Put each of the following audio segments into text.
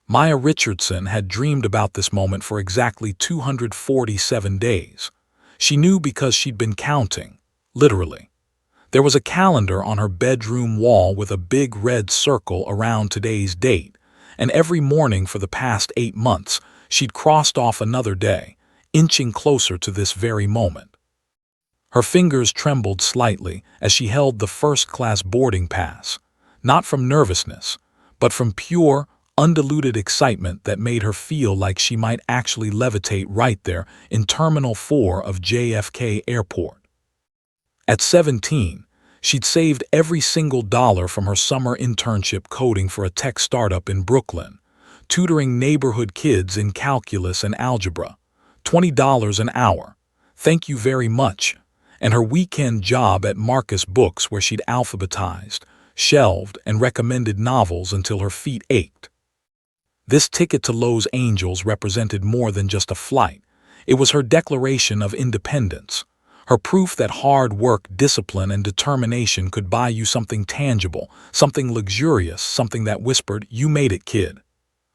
Maya Richardson had dreamed about this moment for exactly 247 days. She knew because she'd been counting, literally. There was a calendar on her bedroom wall with a big red circle around today's date, and every morning for the past 8 months, she'd crossed off another day, inching closer to this very moment. Her fingers trembled slightly as she held the first-class boarding pass, not from nervousness, but from pure, undiluted excitement that made her feel like she might actually levitate right there in Terminal 4 of JFK Airport. At 17, she'd saved every single dollar from her summer internship coding for a tech startup in Brooklyn, tutoring neighborhood kids in calculus and algebra. $20 an hour. Thank you very much. And her weekend job at Marcus Books where she'd alphabetized, shelved, and recommended novels until her feet ached. This ticket to Los Angeles represented more than just a flight. It was her declaration of independence, her proof that hard work, discipline, and determination could buy you something tangible, something luxurious, something that whispered, "You made it, kid."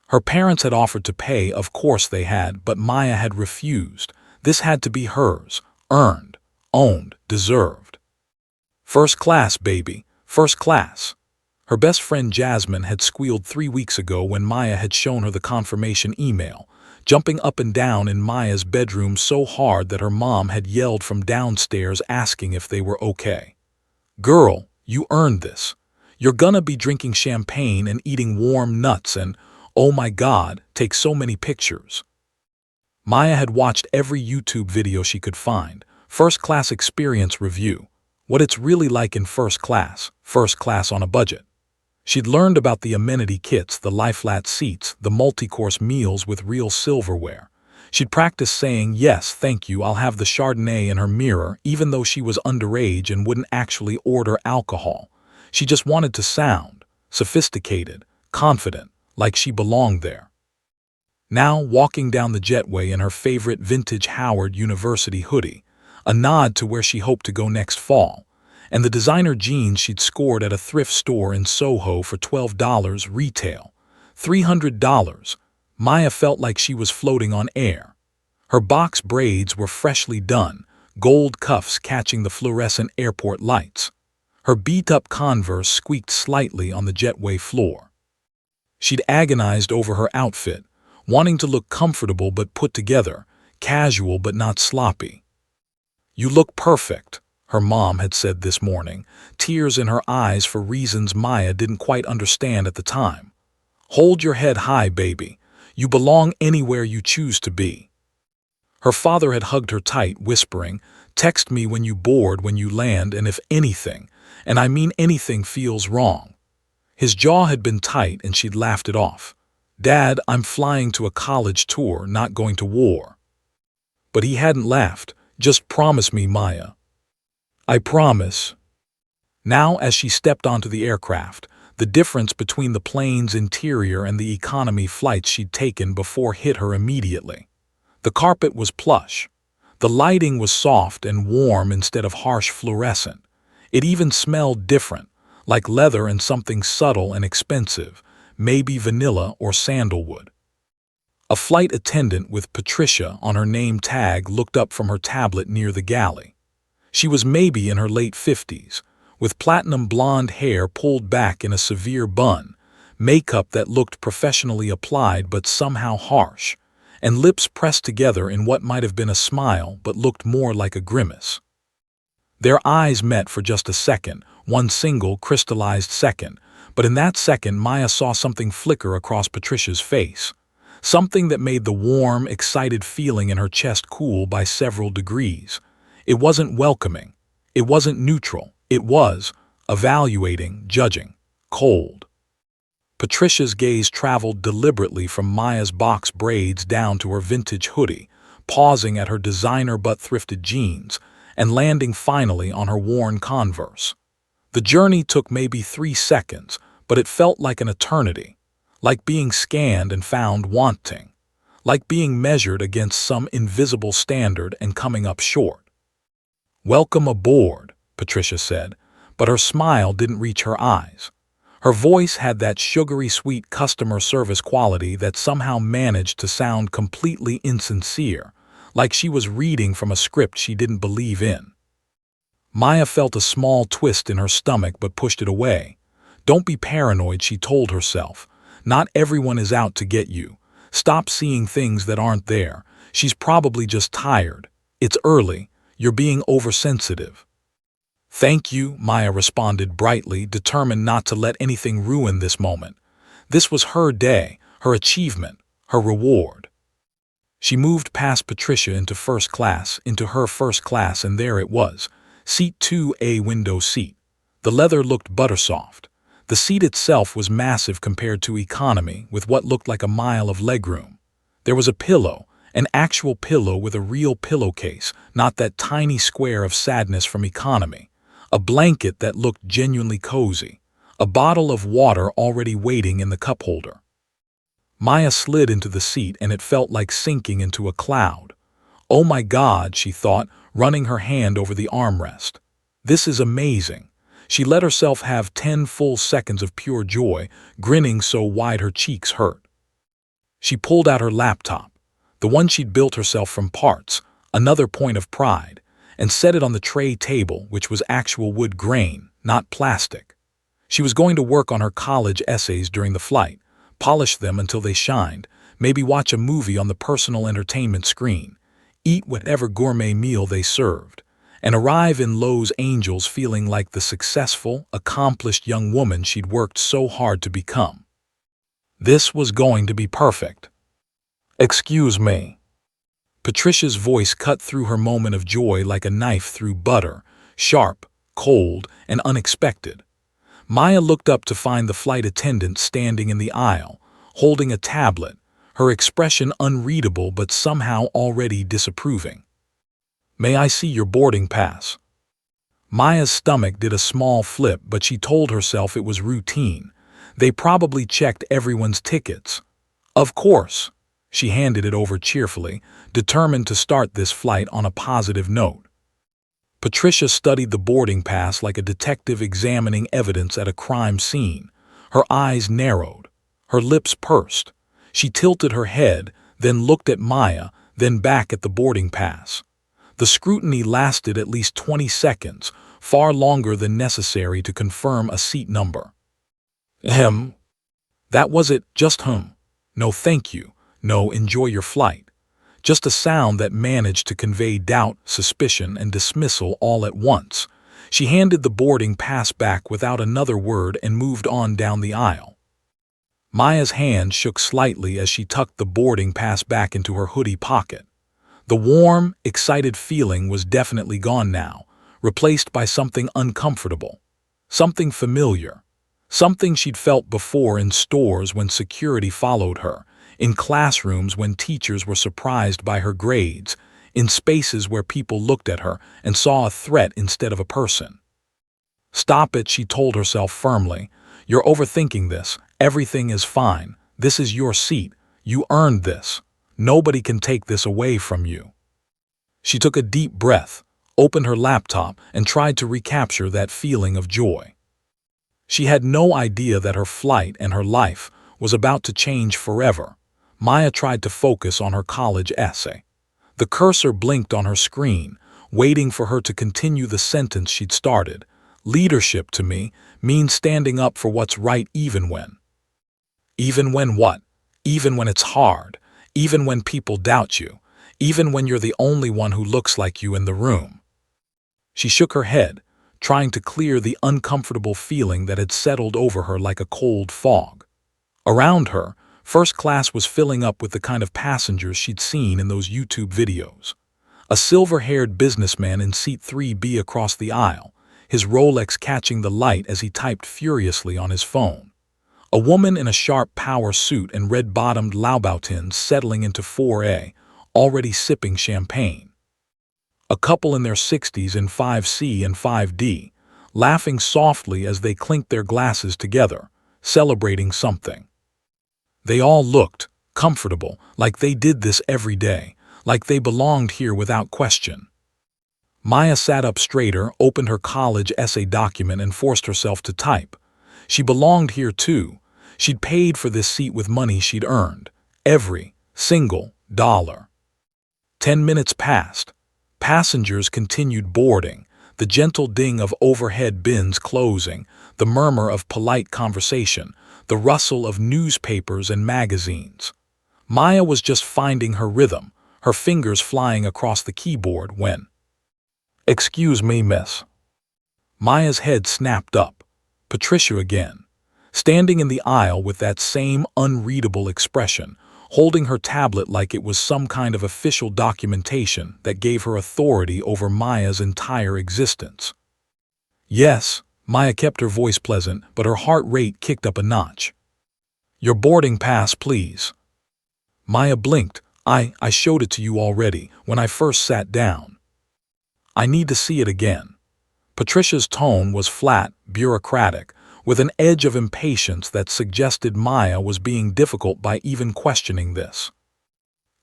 Her parents had offered to pay, of course they had, but Maya had refused. This had to be hers, earned, owned, deserved. First class, baby, first class. Her best friend Jasmine had squealed 3 weeks ago when Maya had shown her the confirmation email, jumping up and down in Maya's bedroom so hard that her mom had yelled from downstairs asking if they were okay. "Girl, you earned this. You're gonna be drinking champagne and eating warm nuts and, oh my God, take so many pictures." Maya had watched every YouTube video she could find, first-class experience review, what it's really like in first class on a budget. She'd learned about the amenity kits, the lie-flat seats, the multi-course meals with real silverware. She'd practiced saying, "Yes, thank you, I'll have the Chardonnay" in her mirror, even though she was underage and wouldn't actually order alcohol. She just wanted to sound sophisticated, confident, like she belonged there. Now, walking down the jetway in her favorite vintage Howard University hoodie, a nod to where she hoped to go next fall, and the designer jeans she'd scored at a thrift store in Soho for $12 retail, $300, Maya felt like she was floating on air. Her box braids were freshly done, gold cuffs catching the fluorescent airport lights. Her beat-up Converse squeaked slightly on the jetway floor. She'd agonized over her outfit, wanting to look comfortable but put together, casual but not sloppy. "You look perfect," her mom had said this morning, tears in her eyes for reasons Maya didn't quite understand at the time. "Hold your head high, baby. You belong anywhere you choose to be." Her father had hugged her tight, whispering, "Text me when you board, when you land, and if anything, and I mean anything, feels wrong." His jaw had been tight and she'd laughed it off. "Dad, I'm flying to a college tour, not going to war." But he hadn't laughed. "Just promise me, Maya." "I promise." Now, as she stepped onto the aircraft, the difference between the plane's interior and the economy flights she'd taken before hit her immediately. The carpet was plush. The lighting was soft and warm instead of harsh fluorescent. It even smelled different, like leather and something subtle and expensive, maybe vanilla or sandalwood. A flight attendant with Patricia on her name tag looked up from her tablet near the galley. She was maybe in her late 50s, with platinum blonde hair pulled back in a severe bun, makeup that looked professionally applied but somehow harsh, and lips pressed together in what might have been a smile but looked more like a grimace. Their eyes met for just a second, one single crystallized second, but in that second Maya saw something flicker across Patricia's face. Something that made the warm, excited feeling in her chest cool by several degrees. It wasn't welcoming. It wasn't neutral. It was evaluating, judging, cold. Patricia's gaze traveled deliberately from Maya's box braids down to her vintage hoodie, pausing at her designer but thrifted jeans, and landing finally on her worn Converse. The journey took maybe 3 seconds, but it felt like an eternity. Like being scanned and found wanting, like being measured against some invisible standard and coming up short. "Welcome aboard," Patricia said, but her smile didn't reach her eyes. Her voice had that sugary sweet customer service quality that somehow managed to sound completely insincere, like she was reading from a script she didn't believe in. Maya felt a small twist in her stomach but pushed it away. Don't be paranoid, she told herself. Not everyone is out to get you. Stop seeing things that aren't there. She's probably just tired. It's early. You're being oversensitive. Thank you, Maya responded brightly, determined not to let anything ruin this moment. This was her day, her achievement, her reward. She moved past Patricia into her first class, and there it was. Seat 2A, window seat. The leather looked buttersoft. The seat itself was massive compared to economy, with what looked like a mile of legroom. There was a pillow, an actual pillow with a real pillowcase, not that tiny square of sadness from economy. A blanket that looked genuinely cozy. A bottle of water already waiting in the cup holder. Maya slid into the seat and it felt like sinking into a cloud. Oh my God, she thought, running her hand over the armrest. This is amazing. She let herself have 10 full seconds of pure joy, grinning so wide her cheeks hurt. She pulled out her laptop, the one she'd built herself from parts, another point of pride, and set it on the tray table, which was actual wood grain, not plastic. She was going to work on her college essays during the flight, polish them until they shined, maybe watch a movie on the personal entertainment screen, eat whatever gourmet meal they served, and arrive in Los Angeles feeling like the successful, accomplished young woman she'd worked so hard to become. This was going to be perfect. Excuse me. Patricia's voice cut through her moment of joy like a knife through butter, sharp, cold, and unexpected. Maya looked up to find the flight attendant standing in the aisle, holding a tablet, her expression unreadable but somehow already disapproving. May I see your boarding pass? Maya's stomach did a small flip, but she told herself it was routine. They probably checked everyone's tickets. Of course. She handed it over cheerfully, determined to start this flight on a positive note. Patricia studied the boarding pass like a detective examining evidence at a crime scene. Her eyes narrowed, her lips pursed. She tilted her head, then looked at Maya, then back at the boarding pass. The scrutiny lasted at least 20 seconds, far longer than necessary to confirm a seat number. That was it, just No thank you. No, enjoy your flight. Just a sound that managed to convey doubt, suspicion, and dismissal all at once. She handed the boarding pass back without another word and moved on down the aisle. Maya's hand shook slightly as she tucked the boarding pass back into her hoodie pocket. The warm, excited feeling was definitely gone now, replaced by something uncomfortable, something familiar, something she'd felt before in stores when security followed her, in classrooms when teachers were surprised by her grades, in spaces where people looked at her and saw a threat instead of a person. Stop it, she told herself firmly. You're overthinking this. Everything is fine. This is your seat. You earned this. Nobody can take this away from you. She took a deep breath, opened her laptop, and tried to recapture that feeling of joy. She had no idea that her flight and her life was about to change forever. Maya tried to focus on her college essay. The cursor blinked on her screen, waiting for her to continue the sentence she'd started. Leadership to me means standing up for what's right even when. Even when what? Even when it's hard. Even when people doubt you. Even when you're the only one who looks like you in the room. She shook her head, trying to clear the uncomfortable feeling that had settled over her like a cold fog. Around her, first class was filling up with the kind of passengers she'd seen in those YouTube videos. A silver-haired businessman in seat 3B across the aisle, his Rolex catching the light as he typed furiously on his phone. A woman in a sharp power suit and red-bottomed Louboutins settling into 4A, already sipping champagne. A couple in their 60s in 5C and 5D, laughing softly as they clinked their glasses together, celebrating something. They all looked comfortable, like they did this every day, like they belonged here without question. Maya sat up straighter, opened her college essay document, and forced herself to type. She belonged here too. She'd paid for this seat with money she'd earned. Every single dollar. 10 minutes passed. Passengers continued boarding, the gentle ding of overhead bins closing, the murmur of polite conversation, the rustle of newspapers and magazines. Maya was just finding her rhythm, her fingers flying across the keyboard when— "Excuse me, miss." Maya's head snapped up. Patricia again, standing in the aisle with that same unreadable expression, holding her tablet like it was some kind of official documentation that gave her authority over Maya's entire existence. "Yes," Maya kept her voice pleasant, but her heart rate kicked up a notch. "Your boarding pass, please." Maya blinked. I showed it to you already, when I first sat down." "I need to see it again." Patricia's tone was flat, bureaucratic, with an edge of impatience that suggested Maya was being difficult by even questioning this.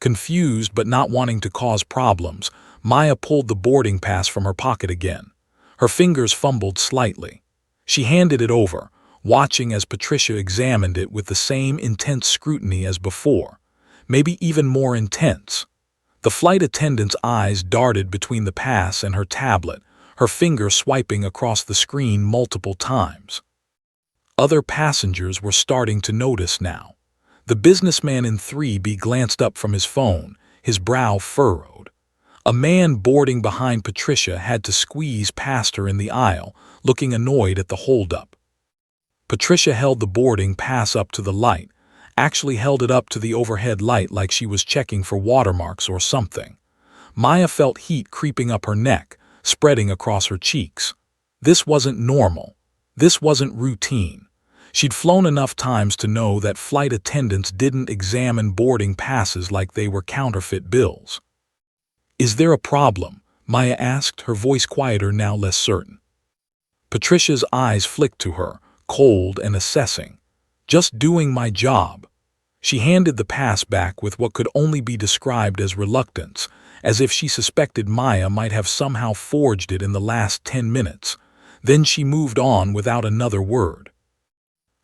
Confused but not wanting to cause problems, Maya pulled the boarding pass from her pocket again. Her fingers fumbled slightly. She handed it over, watching as Patricia examined it with the same intense scrutiny as before, maybe even more intense. The flight attendant's eyes darted between the pass and her tablet, her finger swiping across the screen multiple times. Other passengers were starting to notice now. The businessman in 3B glanced up from his phone, his brow furrowed. A man boarding behind Patricia had to squeeze past her in the aisle, looking annoyed at the holdup. Patricia held the boarding pass up to the light, actually held it up to the overhead light like she was checking for watermarks or something. Maya felt heat creeping up her neck, spreading across her cheeks. This wasn't normal. This wasn't routine. She'd flown enough times to know that flight attendants didn't examine boarding passes like they were counterfeit bills. "Is there a problem?" Maya asked, her voice quieter, now less certain. Patricia's eyes flicked to her, cold and assessing. "Just doing my job." She handed the pass back with what could only be described as reluctance, as if she suspected Maya might have somehow forged it in the last 10 minutes. Then she moved on without another word.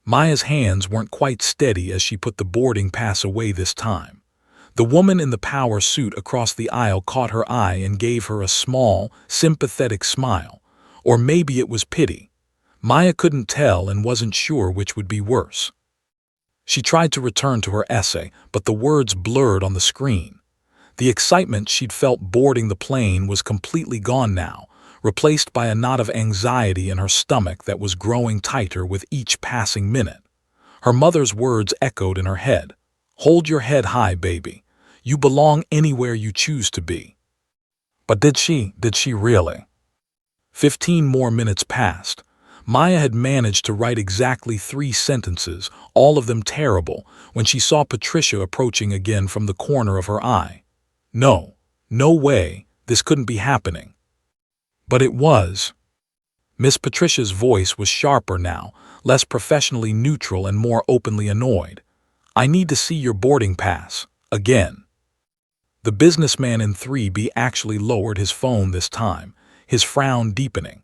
Maya's hands weren't quite steady as she put the boarding pass away this time. The woman in the power suit across the aisle caught her eye and gave her a small, sympathetic smile. Or maybe it was pity. Maya couldn't tell and wasn't sure which would be worse. She tried to return to her essay, but the words blurred on the screen. The excitement she'd felt boarding the plane was completely gone now, replaced by a knot of anxiety in her stomach that was growing tighter with each passing minute. Her mother's words echoed in her head. "Hold your head high, baby. You belong anywhere you choose to be." But did she really? 15 more minutes passed. Maya had managed to write exactly 3 sentences, all of them terrible, when she saw Patricia approaching again from the corner of her eye. No way, this couldn't be happening. But it was. Miss Patricia's voice was sharper now, less professionally neutral and more openly annoyed. "I need to see your boarding pass. Again." The businessman in 3B actually lowered his phone this time, his frown deepening.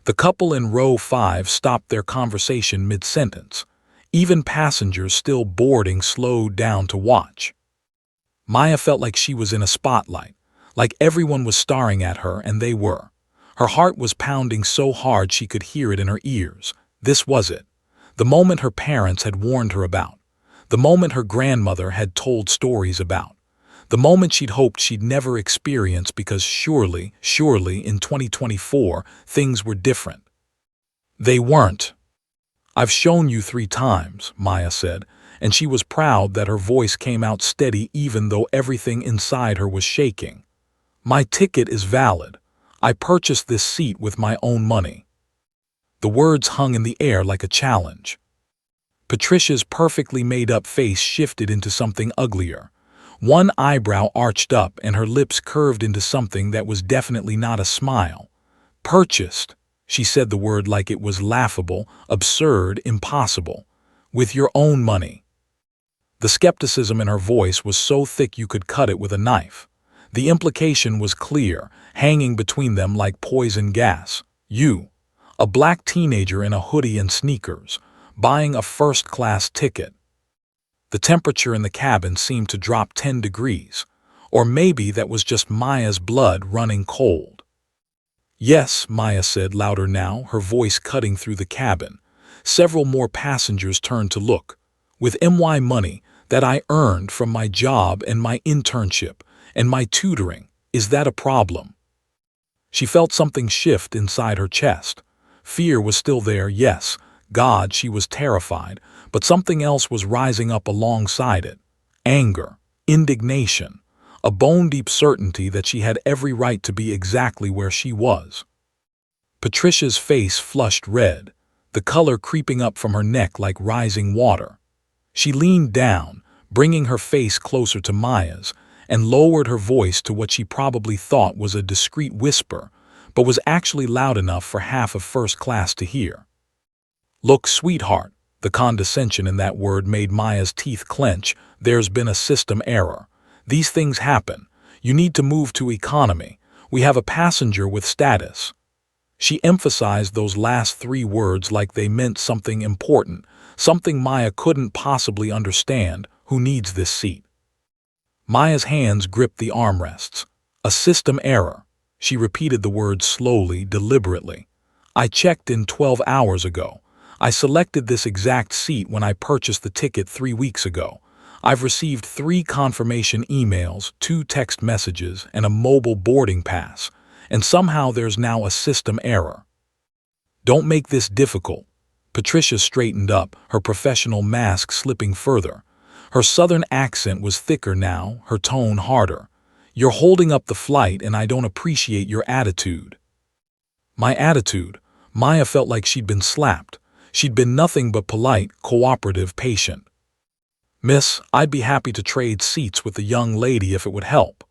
The couple in row 5 stopped their conversation mid-sentence. Even passengers still boarding slowed down to watch. Maya felt like she was in a spotlight, like everyone was staring at her, and they were. Her heart was pounding so hard she could hear it in her ears. This was it. The moment her parents had warned her about. The moment her grandmother had told stories about. The moment she'd hoped she'd never experience because surely, in 2024, things were different. They weren't. "I've shown you 3 times, Maya said, and she was proud that her voice came out steady even though everything inside her was shaking. "My ticket is valid. I purchased this seat with my own money." The words hung in the air like a challenge. Patricia's perfectly made-up face shifted into something uglier. One eyebrow arched up and her lips curved into something that was definitely not a smile. "Purchased," she said the word like it was laughable, absurd, impossible. "With your own money." The skepticism in her voice was so thick you could cut it with a knife. The implication was clear, hanging between them like poison gas. You, a black teenager in a hoodie and sneakers, buying a first-class ticket. The temperature in the cabin seemed to drop 10 degrees, or maybe that was just Maya's blood running cold. Yes, Maya said louder now, her voice cutting through the cabin. Several more passengers turned to look. With MY money that I earned from my job and my internship and my tutoring, is that a problem? She felt something shift inside her chest. Fear was still there, yes. God, she was terrified, but something else was rising up alongside it. Anger, indignation, a bone-deep certainty that she had every right to be exactly where she was. Patricia's face flushed red, the color creeping up from her neck like rising water. She leaned down, bringing her face closer to Maya's, and lowered her voice to what she probably thought was a discreet whisper, but was actually loud enough for half of first class to hear. Look, sweetheart, the condescension in that word made Maya's teeth clench. There's been a system error. These things happen. You need to move to economy. We have a passenger with status. She emphasized those last 3 words like they meant something important, something Maya couldn't possibly understand. Who needs this seat? Maya's hands gripped the armrests. A system error. She repeated the words slowly, deliberately. I checked in 12 hours ago. I selected this exact seat when I purchased the ticket 3 weeks ago. I've received 3 confirmation emails, 2 text messages, and a mobile boarding pass, and somehow there's now a system error. Don't make this difficult. Patricia straightened up, her professional mask slipping further. Her southern accent was thicker now, her tone harder. You're holding up the flight and I don't appreciate your attitude. My attitude? Maya felt like she'd been slapped. She'd been nothing but polite, cooperative, patient. Miss, I'd be happy to trade seats with the young lady if it would help.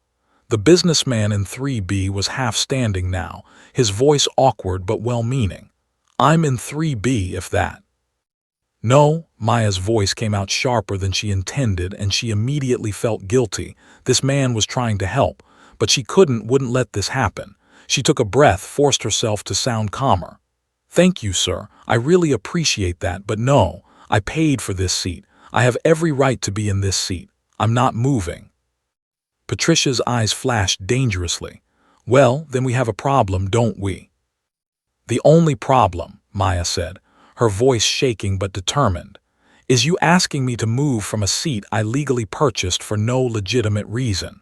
The businessman in 3B was half standing now, his voice awkward but well-meaning. I'm in 3B if that. No, Maya's voice came out sharper than she intended and she immediately felt guilty. This man was trying to help, but she wouldn't let this happen. She took a breath, forced herself to sound calmer. Thank you, sir. I really appreciate that, but no, I paid for this seat. I have every right to be in this seat. I'm not moving. Patricia's eyes flashed dangerously. Well, then we have a problem, don't we? The only problem, Maya said, her voice shaking but determined, is you asking me to move from a seat I legally purchased for no legitimate reason.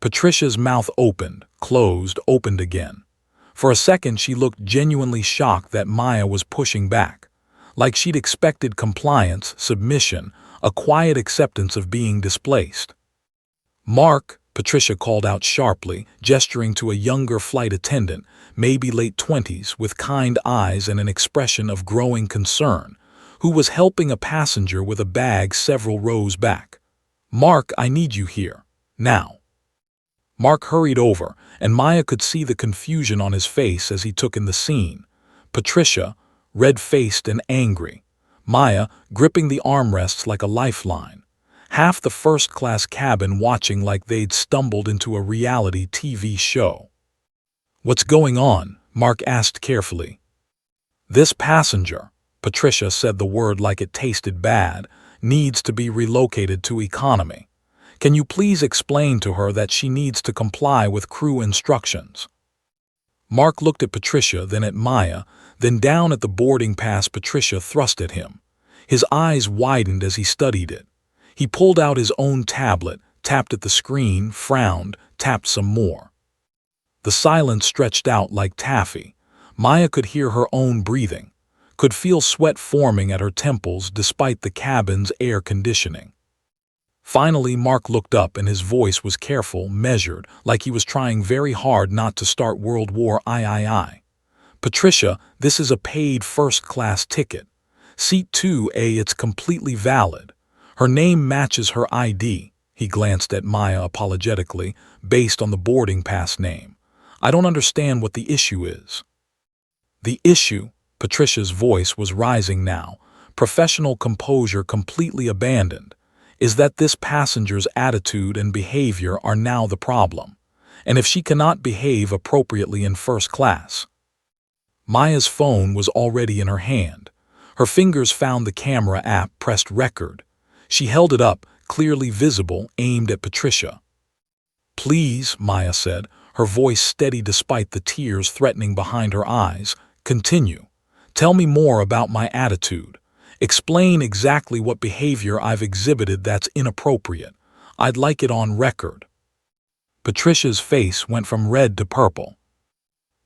Patricia's mouth opened, closed, opened again. For a second she looked genuinely shocked that Maya was pushing back, like she'd expected compliance, submission, a quiet acceptance of being displaced. Mark, Patricia called out sharply, gesturing to a younger flight attendant, maybe late 20s, with kind eyes and an expression of growing concern, who was helping a passenger with a bag several rows back. Mark, I need you here. Now. Mark hurried over, and Maya could see the confusion on his face as he took in the scene. Patricia, red-faced and angry. Maya, gripping the armrests like a lifeline. Half the first-class cabin watching like they'd stumbled into a reality TV show. What's going on? Mark asked carefully. This passenger, Patricia said the word like it tasted bad, needs to be relocated to economy. Can you please explain to her that she needs to comply with crew instructions? Mark looked at Patricia, then at Maya, then down at the boarding pass Patricia thrust at him. His eyes widened as he studied it. He pulled out his own tablet, tapped at the screen, frowned, tapped some more. The silence stretched out like taffy. Maya could hear her own breathing, could feel sweat forming at her temples despite the cabin's air conditioning. Finally, Mark looked up and his voice was careful, measured, like he was trying very hard not to start World War III. Patricia, this is a paid first-class ticket. Seat 2A, it's completely valid. Her name matches her ID. He glanced at Maya apologetically, based on the boarding pass name. I don't understand what the issue is. The issue, Patricia's voice was rising now, professional composure completely abandoned, is that this passenger's attitude and behavior are now the problem, and if she cannot behave appropriately in first class. Maya's phone was already in her hand. Her fingers found the camera app, pressed record. She held it up, clearly visible, aimed at Patricia. "Please," Maya said, her voice steady despite the tears threatening behind her eyes. "Continue. Tell me more about my attitude. Explain exactly what behavior I've exhibited that's inappropriate. I'd like it on record." Patricia's face went from red to purple.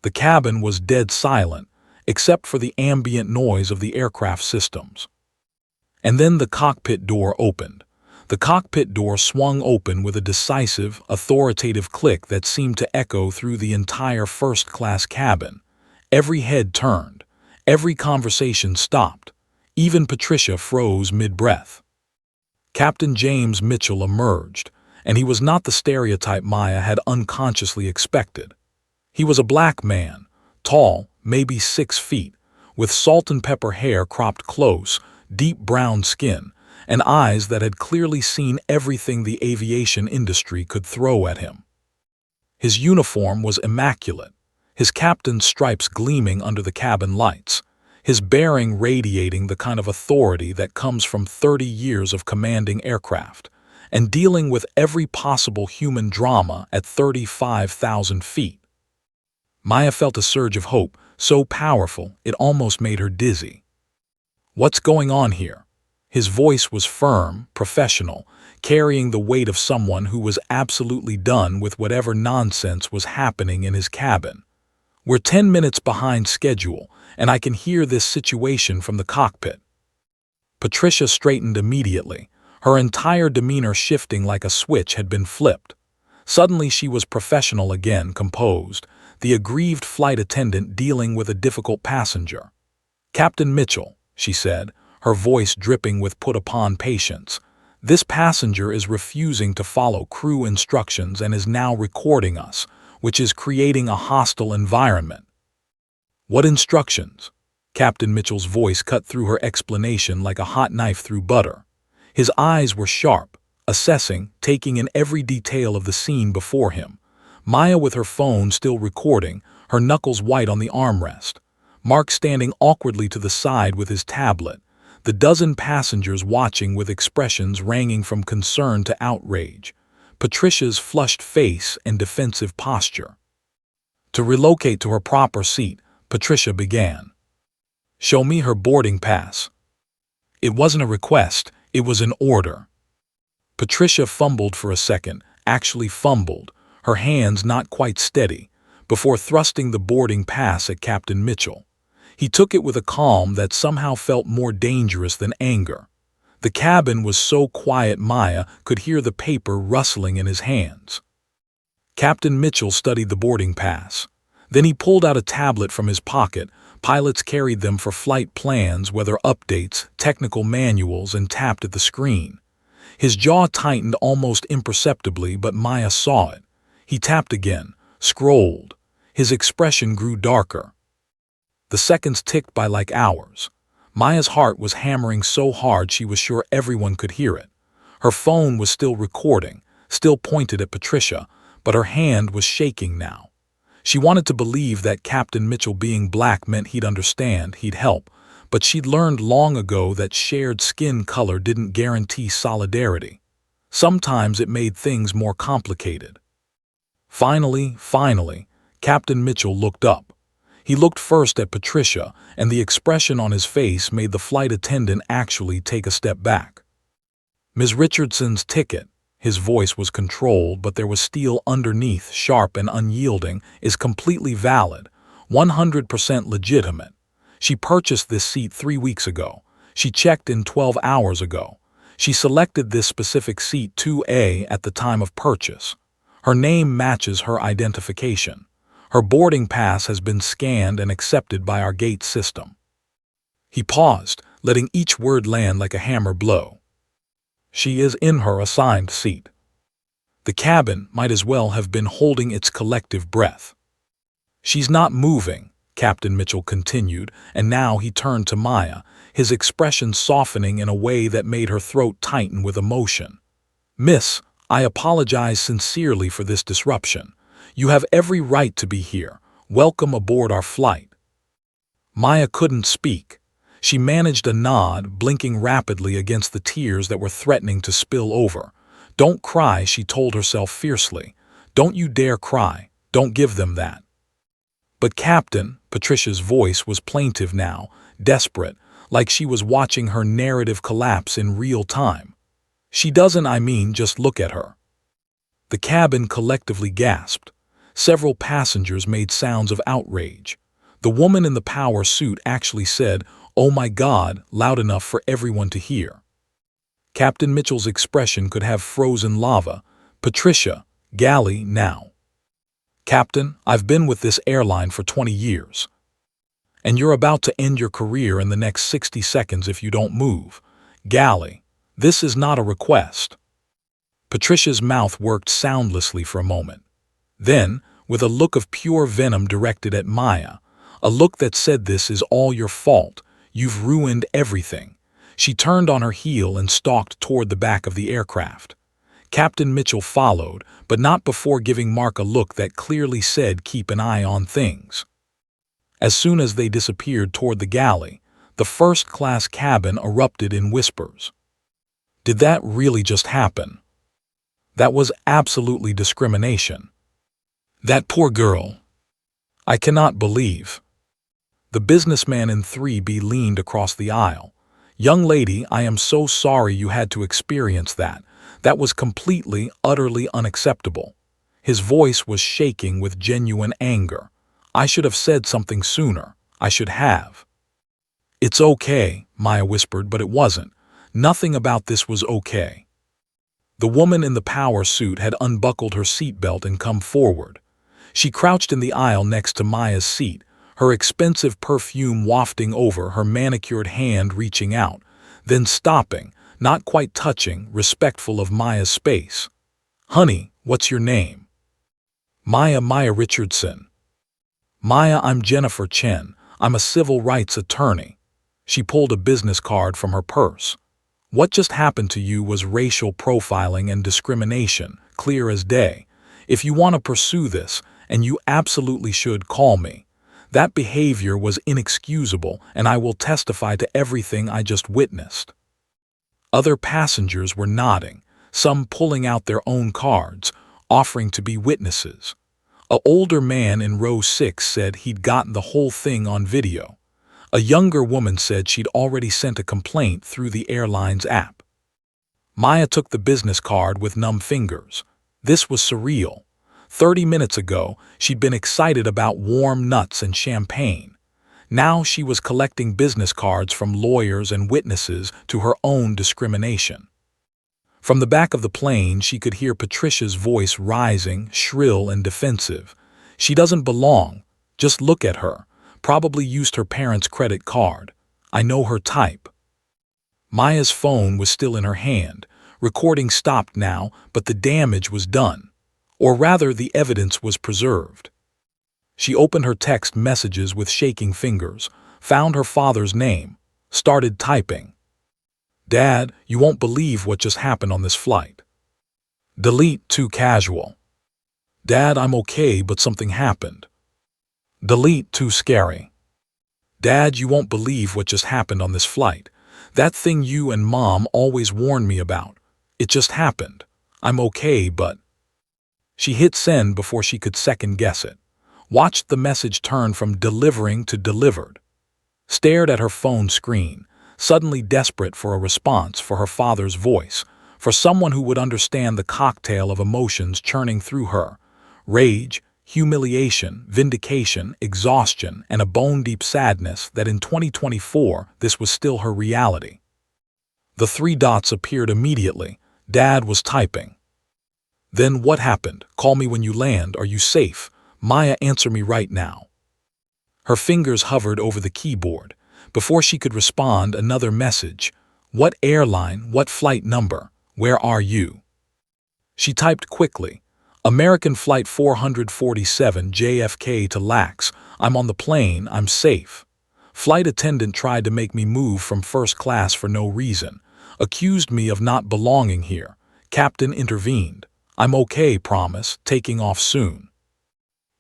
The cabin was dead silent, except for the ambient noise of the aircraft systems. And then the cockpit door opened. The cockpit door swung open with a decisive, authoritative click that seemed to echo through the entire first-class cabin. Every head turned. Every conversation stopped. Even Patricia froze mid-breath. Captain James Mitchell emerged, and he was not the stereotype Maya had unconsciously expected. He was a black man, tall, maybe 6 feet, with salt and pepper hair cropped close, deep brown skin, and eyes that had clearly seen everything the aviation industry could throw at him. His uniform was immaculate, his captain's stripes gleaming under the cabin lights, his bearing radiating the kind of authority that comes from 30 years of commanding aircraft and dealing with every possible human drama at 35,000 feet. Maya felt a surge of hope, so powerful it almost made her dizzy. "What's going on here?" His voice was firm, professional, carrying the weight of someone who was absolutely done with whatever nonsense was happening in his cabin. "We're 10 minutes behind schedule, and I can hear this situation from the cockpit." Patricia straightened immediately, her entire demeanor shifting like a switch had been flipped. Suddenly she was professional again, composed, the aggrieved flight attendant dealing with a difficult passenger. "Captain Mitchell," she said, her voice dripping with put-upon patience, "this passenger is refusing to follow crew instructions and is now recording us, which is creating a hostile environment." "What instructions?" Captain Mitchell's voice cut through her explanation like a hot knife through butter. His eyes were sharp, assessing, taking in every detail of the scene before him. Maya with her phone still recording, her knuckles white on the armrest. Mark standing awkwardly to the side with his tablet. The dozen passengers watching with expressions ranging from concern to outrage. Patricia's flushed face and defensive posture. To relocate to her proper seat, Patricia began. "Show me her boarding pass." It wasn't a request, it was an order. Patricia fumbled for a second, actually fumbled, her hands not quite steady, before thrusting the boarding pass at Captain Mitchell. He took it with a calm that somehow felt more dangerous than anger. The cabin was so quiet Maya could hear the paper rustling in his hands. Captain Mitchell studied the boarding pass. Then he pulled out a tablet from his pocket. Pilots carried them for flight plans, weather updates, technical manuals, and tapped at the screen. His jaw tightened almost imperceptibly, but Maya saw it. He tapped again, scrolled. His expression grew darker. The seconds ticked by like hours. Maya's heart was hammering so hard she was sure everyone could hear it. Her phone was still recording, still pointed at Patricia, but her hand was shaking now. She wanted to believe that Captain Mitchell being black meant he'd understand, he'd help, but she'd learned long ago that shared skin color didn't guarantee solidarity. Sometimes it made things more complicated. Finally, Captain Mitchell looked up. He looked first at Patricia, and the expression on his face made the flight attendant actually take a step back. "Ms. Richardson's ticket," his voice was controlled, but there was steel underneath, sharp and unyielding, "is completely valid, 100% legitimate. She purchased this seat 3 weeks ago. She checked in 12 hours ago. She selected this specific seat 2A at the time of purchase. Her name matches her identification. Her boarding pass has been scanned and accepted by our gate system." He paused, letting each word land like a hammer blow. "She is in her assigned seat." The cabin might as well have been holding its collective breath. "She's not moving," Captain Mitchell continued, and now he turned to Maya, his expression softening in a way that made her throat tighten with emotion. "Miss, I apologize sincerely for this disruption. You have every right to be here. Welcome aboard our flight." Maya couldn't speak. She managed a nod, blinking rapidly against the tears that were threatening to spill over. "Don't cry," she told herself fiercely. "Don't you dare cry. Don't give them that." "But Captain," Patricia's voice was plaintive now, desperate, like she was watching her narrative collapse in real time. "She doesn't, I mean, just look at her." The cabin collectively gasped. Several passengers made sounds of outrage. The woman in the power suit actually said, "Oh my God," loud enough for everyone to hear. Captain Mitchell's expression could have frozen lava. "Patricia, galley now." "Captain, I've been with this airline for 20 years. And you're about to end your career in the next 60 seconds if you don't move. Galley, this is not a request." Patricia's mouth worked soundlessly for a moment. Then, with a look of pure venom directed at Maya, a look that said, "This is all your fault. You've ruined everything," she turned on her heel and stalked toward the back of the aircraft. Captain Mitchell followed, but not before giving Mark a look that clearly said, "Keep an eye on things." As soon as they disappeared toward the galley, the first-class cabin erupted in whispers. Did that really just happen? That was absolutely discrimination. That poor girl. I cannot believe. The businessman in 3B leaned across the aisle. "Young lady, I am so sorry you had to experience that. That was completely, utterly unacceptable." His voice was shaking with genuine anger. "I should have said something sooner. I should have." "It's okay," Maya whispered, but it wasn't. Nothing about this was okay. The woman in the power suit had unbuckled her seatbelt and come forward. She crouched in the aisle next to Maya's seat, her expensive perfume wafting over, her manicured hand reaching out, then stopping, not quite touching, respectful of Maya's space. "Honey, what's your name?" Maya Richardson." "Maya, I'm Jennifer Chen. I'm a civil rights attorney." She pulled a business card from her purse. "What just happened to you was racial profiling and discrimination, clear as day. If you want to pursue this, and you absolutely should, call me. That behavior was inexcusable, and I will testify to everything I just witnessed." Other passengers were nodding, some pulling out their own cards, offering to be witnesses. An older man in row 6 said he'd gotten the whole thing on video. A younger woman said she'd already sent a complaint through the airline's app. Maya took the business card with numb fingers. This was surreal. 30 minutes ago, she'd been excited about warm nuts and champagne. Now she was collecting business cards from lawyers and witnesses to her own discrimination. From the back of the plane, she could hear Patricia's voice rising, shrill and defensive. "She doesn't belong. Just look at her. Probably used her parents' credit card. I know her type." Maya's phone was still in her hand. Recording stopped now, but the damage was done. Or rather, the evidence was preserved. She opened her text messages with shaking fingers, found her father's name, started typing. "Dad, you won't believe what just happened on this flight." Delete, too casual. "Dad, I'm okay, but something happened." Delete, too scary. "Dad, you won't believe what just happened on this flight. That thing you and Mom always warned me about. It just happened. I'm okay, but..." She hit send before she could second-guess it. Watched the message turn from delivering to delivered. Stared at her phone screen, suddenly desperate for a response, for her father's voice, for someone who would understand the cocktail of emotions churning through her. Rage, humiliation, vindication, exhaustion, and a bone-deep sadness that in 2024 this was still her reality. The 3 dots appeared immediately. Dad was typing. "Then what happened? Call me when you land. Are you safe? Maya, answer me right now." Her fingers hovered over the keyboard. Before she could respond, another message. "What airline? What flight number? Where are you?" She typed quickly. "American Flight 447 JFK to LAX. I'm on the plane. I'm safe. Flight attendant tried to make me move from first class for no reason. Accused me of not belonging here. Captain intervened. I'm okay, promise. Taking off soon."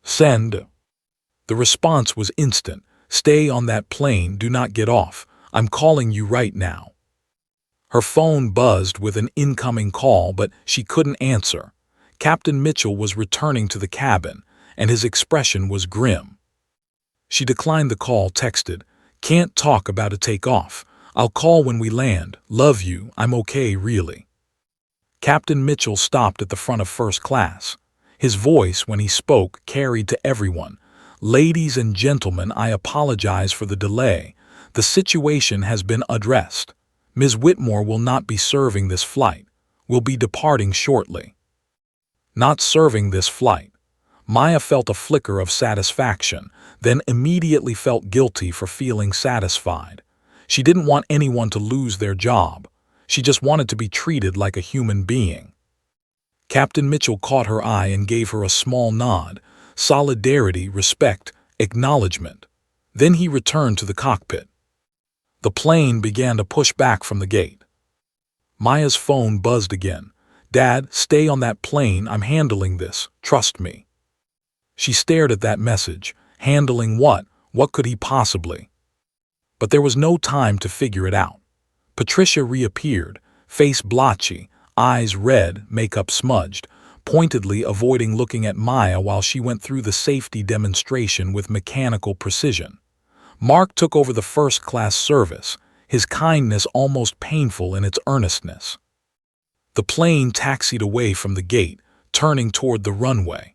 Send. The response was instant. "Stay on that plane. Do not get off. I'm calling you right now." Her phone buzzed with an incoming call, but she couldn't answer. Captain Mitchell was returning to the cabin, and his expression was grim. She declined the call, texted, "Can't talk about a takeoff. I'll call when we land. Love you. I'm okay, really." Captain Mitchell stopped at the front of first class. His voice, when he spoke, carried to everyone. "Ladies and gentlemen, I apologize for the delay. The situation has been addressed. Ms. Whitmore will not be serving this flight. We'll be departing shortly." Not serving this flight. Maya felt a flicker of satisfaction, then immediately felt guilty for feeling satisfied. She didn't want anyone to lose their job. She just wanted to be treated like a human being. Captain Mitchell caught her eye and gave her a small nod. Solidarity, respect, acknowledgement. Then he returned to the cockpit. The plane began to push back from the gate. Maya's phone buzzed again. "Dad, stay on that plane. I'm handling this. Trust me." She stared at that message. Handling what? What could he possibly? But there was no time to figure it out. Patricia reappeared, face blotchy, eyes red, makeup smudged, pointedly avoiding looking at Maya while she went through the safety demonstration with mechanical precision. Mark took over the first-class service, his kindness almost painful in its earnestness. The plane taxied away from the gate, turning toward the runway.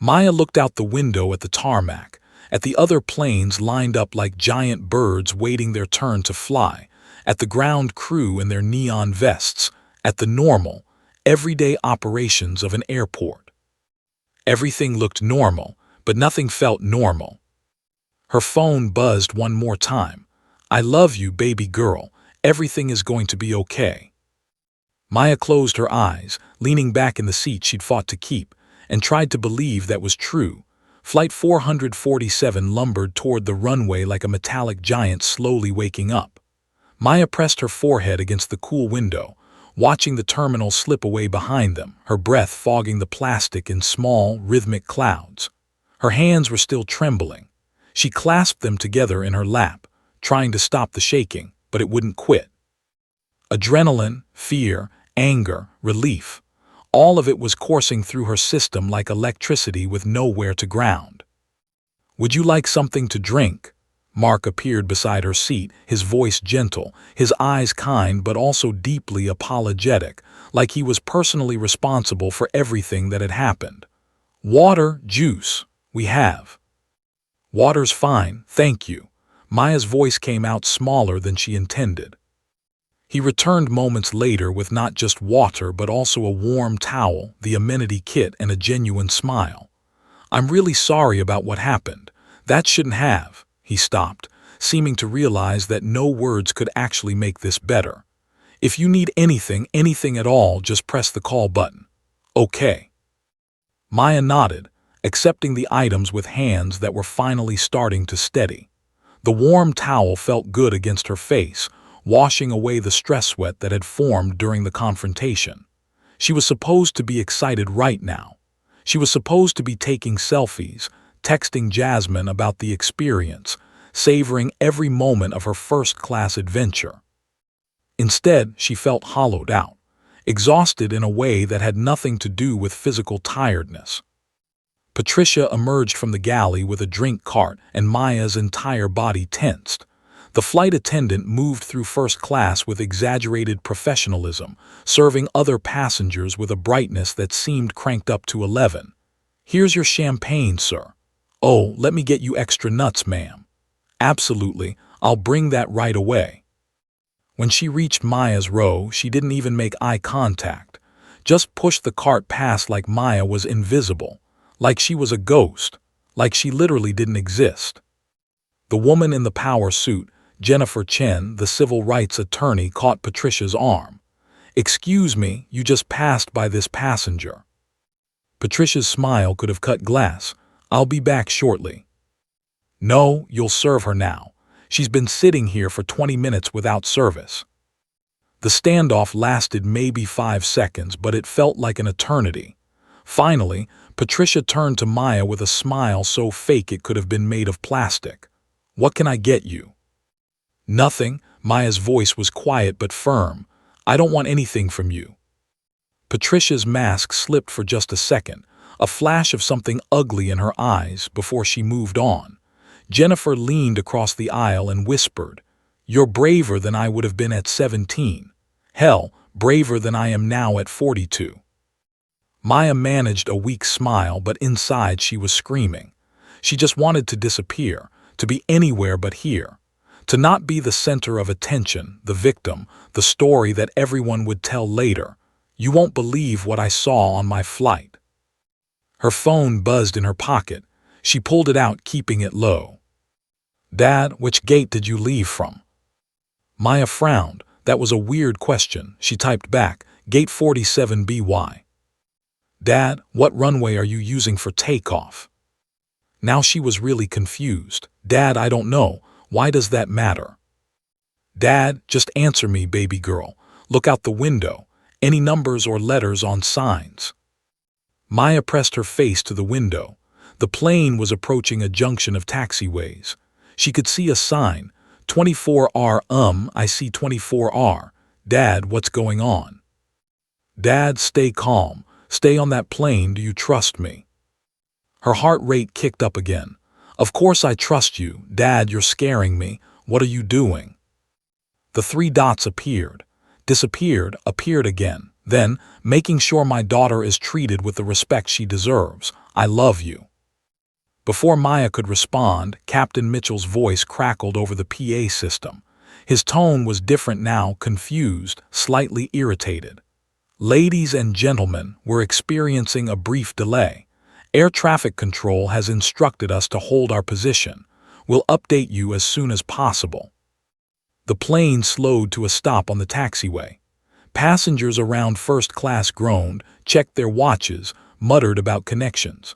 Maya looked out the window at the tarmac, at the other planes lined up like giant birds waiting their turn to fly, at the ground crew in their neon vests, at the normal, everyday operations of an airport. Everything looked normal, but nothing felt normal. Her phone buzzed one more time. "I love you, baby girl. Everything is going to be okay." Maya closed her eyes, leaning back in the seat she'd fought to keep, and tried to believe that was true. Flight 447 lumbered toward the runway like a metallic giant slowly waking up. Maya pressed her forehead against the cool window, watching the terminal slip away behind them, her breath fogging the plastic in small, rhythmic clouds. Her hands were still trembling. She clasped them together in her lap, trying to stop the shaking, but it wouldn't quit. Adrenaline, fear, anger, relief. All of it was coursing through her system like electricity with nowhere to ground. "Would you like something to drink?" Mark appeared beside her seat, his voice gentle, his eyes kind but also deeply apologetic, like he was personally responsible for everything that had happened. "Water, juice, we have." "Water's fine, thank you." Maya's voice came out smaller than she intended. He returned moments later with not just water but also a warm towel, the amenity kit, and a genuine smile. "I'm really sorry about what happened. That shouldn't have." He stopped, seeming to realize that no words could actually make this better. "If you need anything at all, just press the call button." "Okay." Maya nodded, accepting the items with hands that were finally starting to steady. The warm towel felt good against her face, washing away the stress sweat that had formed during the confrontation. She was supposed to be excited right now. She was supposed to be taking selfies, texting Jasmine about the experience, savoring every moment of her first-class adventure. Instead, she felt hollowed out, exhausted in a way that had nothing to do with physical tiredness. Patricia emerged from the galley with a drink cart, and Maya's entire body tensed. The flight attendant moved through first class with exaggerated professionalism, serving other passengers with a brightness that seemed cranked up to 11. "Here's your champagne, sir." "Oh, let me get you extra nuts, ma'am." "Absolutely, I'll bring that right away." When she reached Maya's row, she didn't even make eye contact, just pushed the cart past like Maya was invisible, like she was a ghost, like she literally didn't exist. The woman in the power suit, Jennifer Chen, the civil rights attorney, caught Patricia's arm. "Excuse me, you just passed by this passenger." Patricia's smile could have cut glass. "I'll be back shortly." "No, you'll serve her now. She's been sitting here for 20 minutes without service." The standoff lasted maybe 5 seconds, but it felt like an eternity. Finally, Patricia turned to Maya with a smile so fake it could have been made of plastic. "What can I get you?" "Nothing, Maya's voice was quiet but firm. "I don't want anything from you." Patricia's mask slipped for just a second, a flash of something ugly in her eyes before she moved on. Jennifer leaned across the aisle and whispered, "You're braver than I would have been at 17. Hell, braver than I am now at 42. Maya managed a weak smile, but inside she was screaming. She just wanted to disappear, to be anywhere but here. To not be the center of attention, the victim, the story that everyone would tell later. "You won't believe what I saw on my flight." Her phone buzzed in her pocket. She pulled it out, keeping it low. "Dad, which gate did you leave from?" Maya frowned. That was a weird question. She typed back, "Gate 47BY. "Dad, what runway are you using for takeoff?" Now she was really confused. "Dad, I don't know. Why does that matter?" "Dad, just answer me, baby girl. Look out the window. Any numbers or letters on signs?" Maya pressed her face to the window. The plane was approaching a junction of taxiways. She could see a sign, 24R. I see 24R. "Dad, what's going on?" "Dad, stay calm. Stay on that plane. Do you trust me?" Her heart rate kicked up again. "Of course I trust you. Dad, you're scaring me. What are you doing?" The three dots appeared, disappeared, appeared again. Then, "Making sure my daughter is treated with the respect she deserves. I love you." Before Maya could respond, Captain Mitchell's voice crackled over the PA system. His tone was different now, confused, slightly irritated. "Ladies and gentlemen, we're experiencing a brief delay. Air traffic control has instructed us to hold our position. We'll update you as soon as possible." The plane slowed to a stop on the taxiway. Passengers around first class groaned, checked their watches, muttered about connections.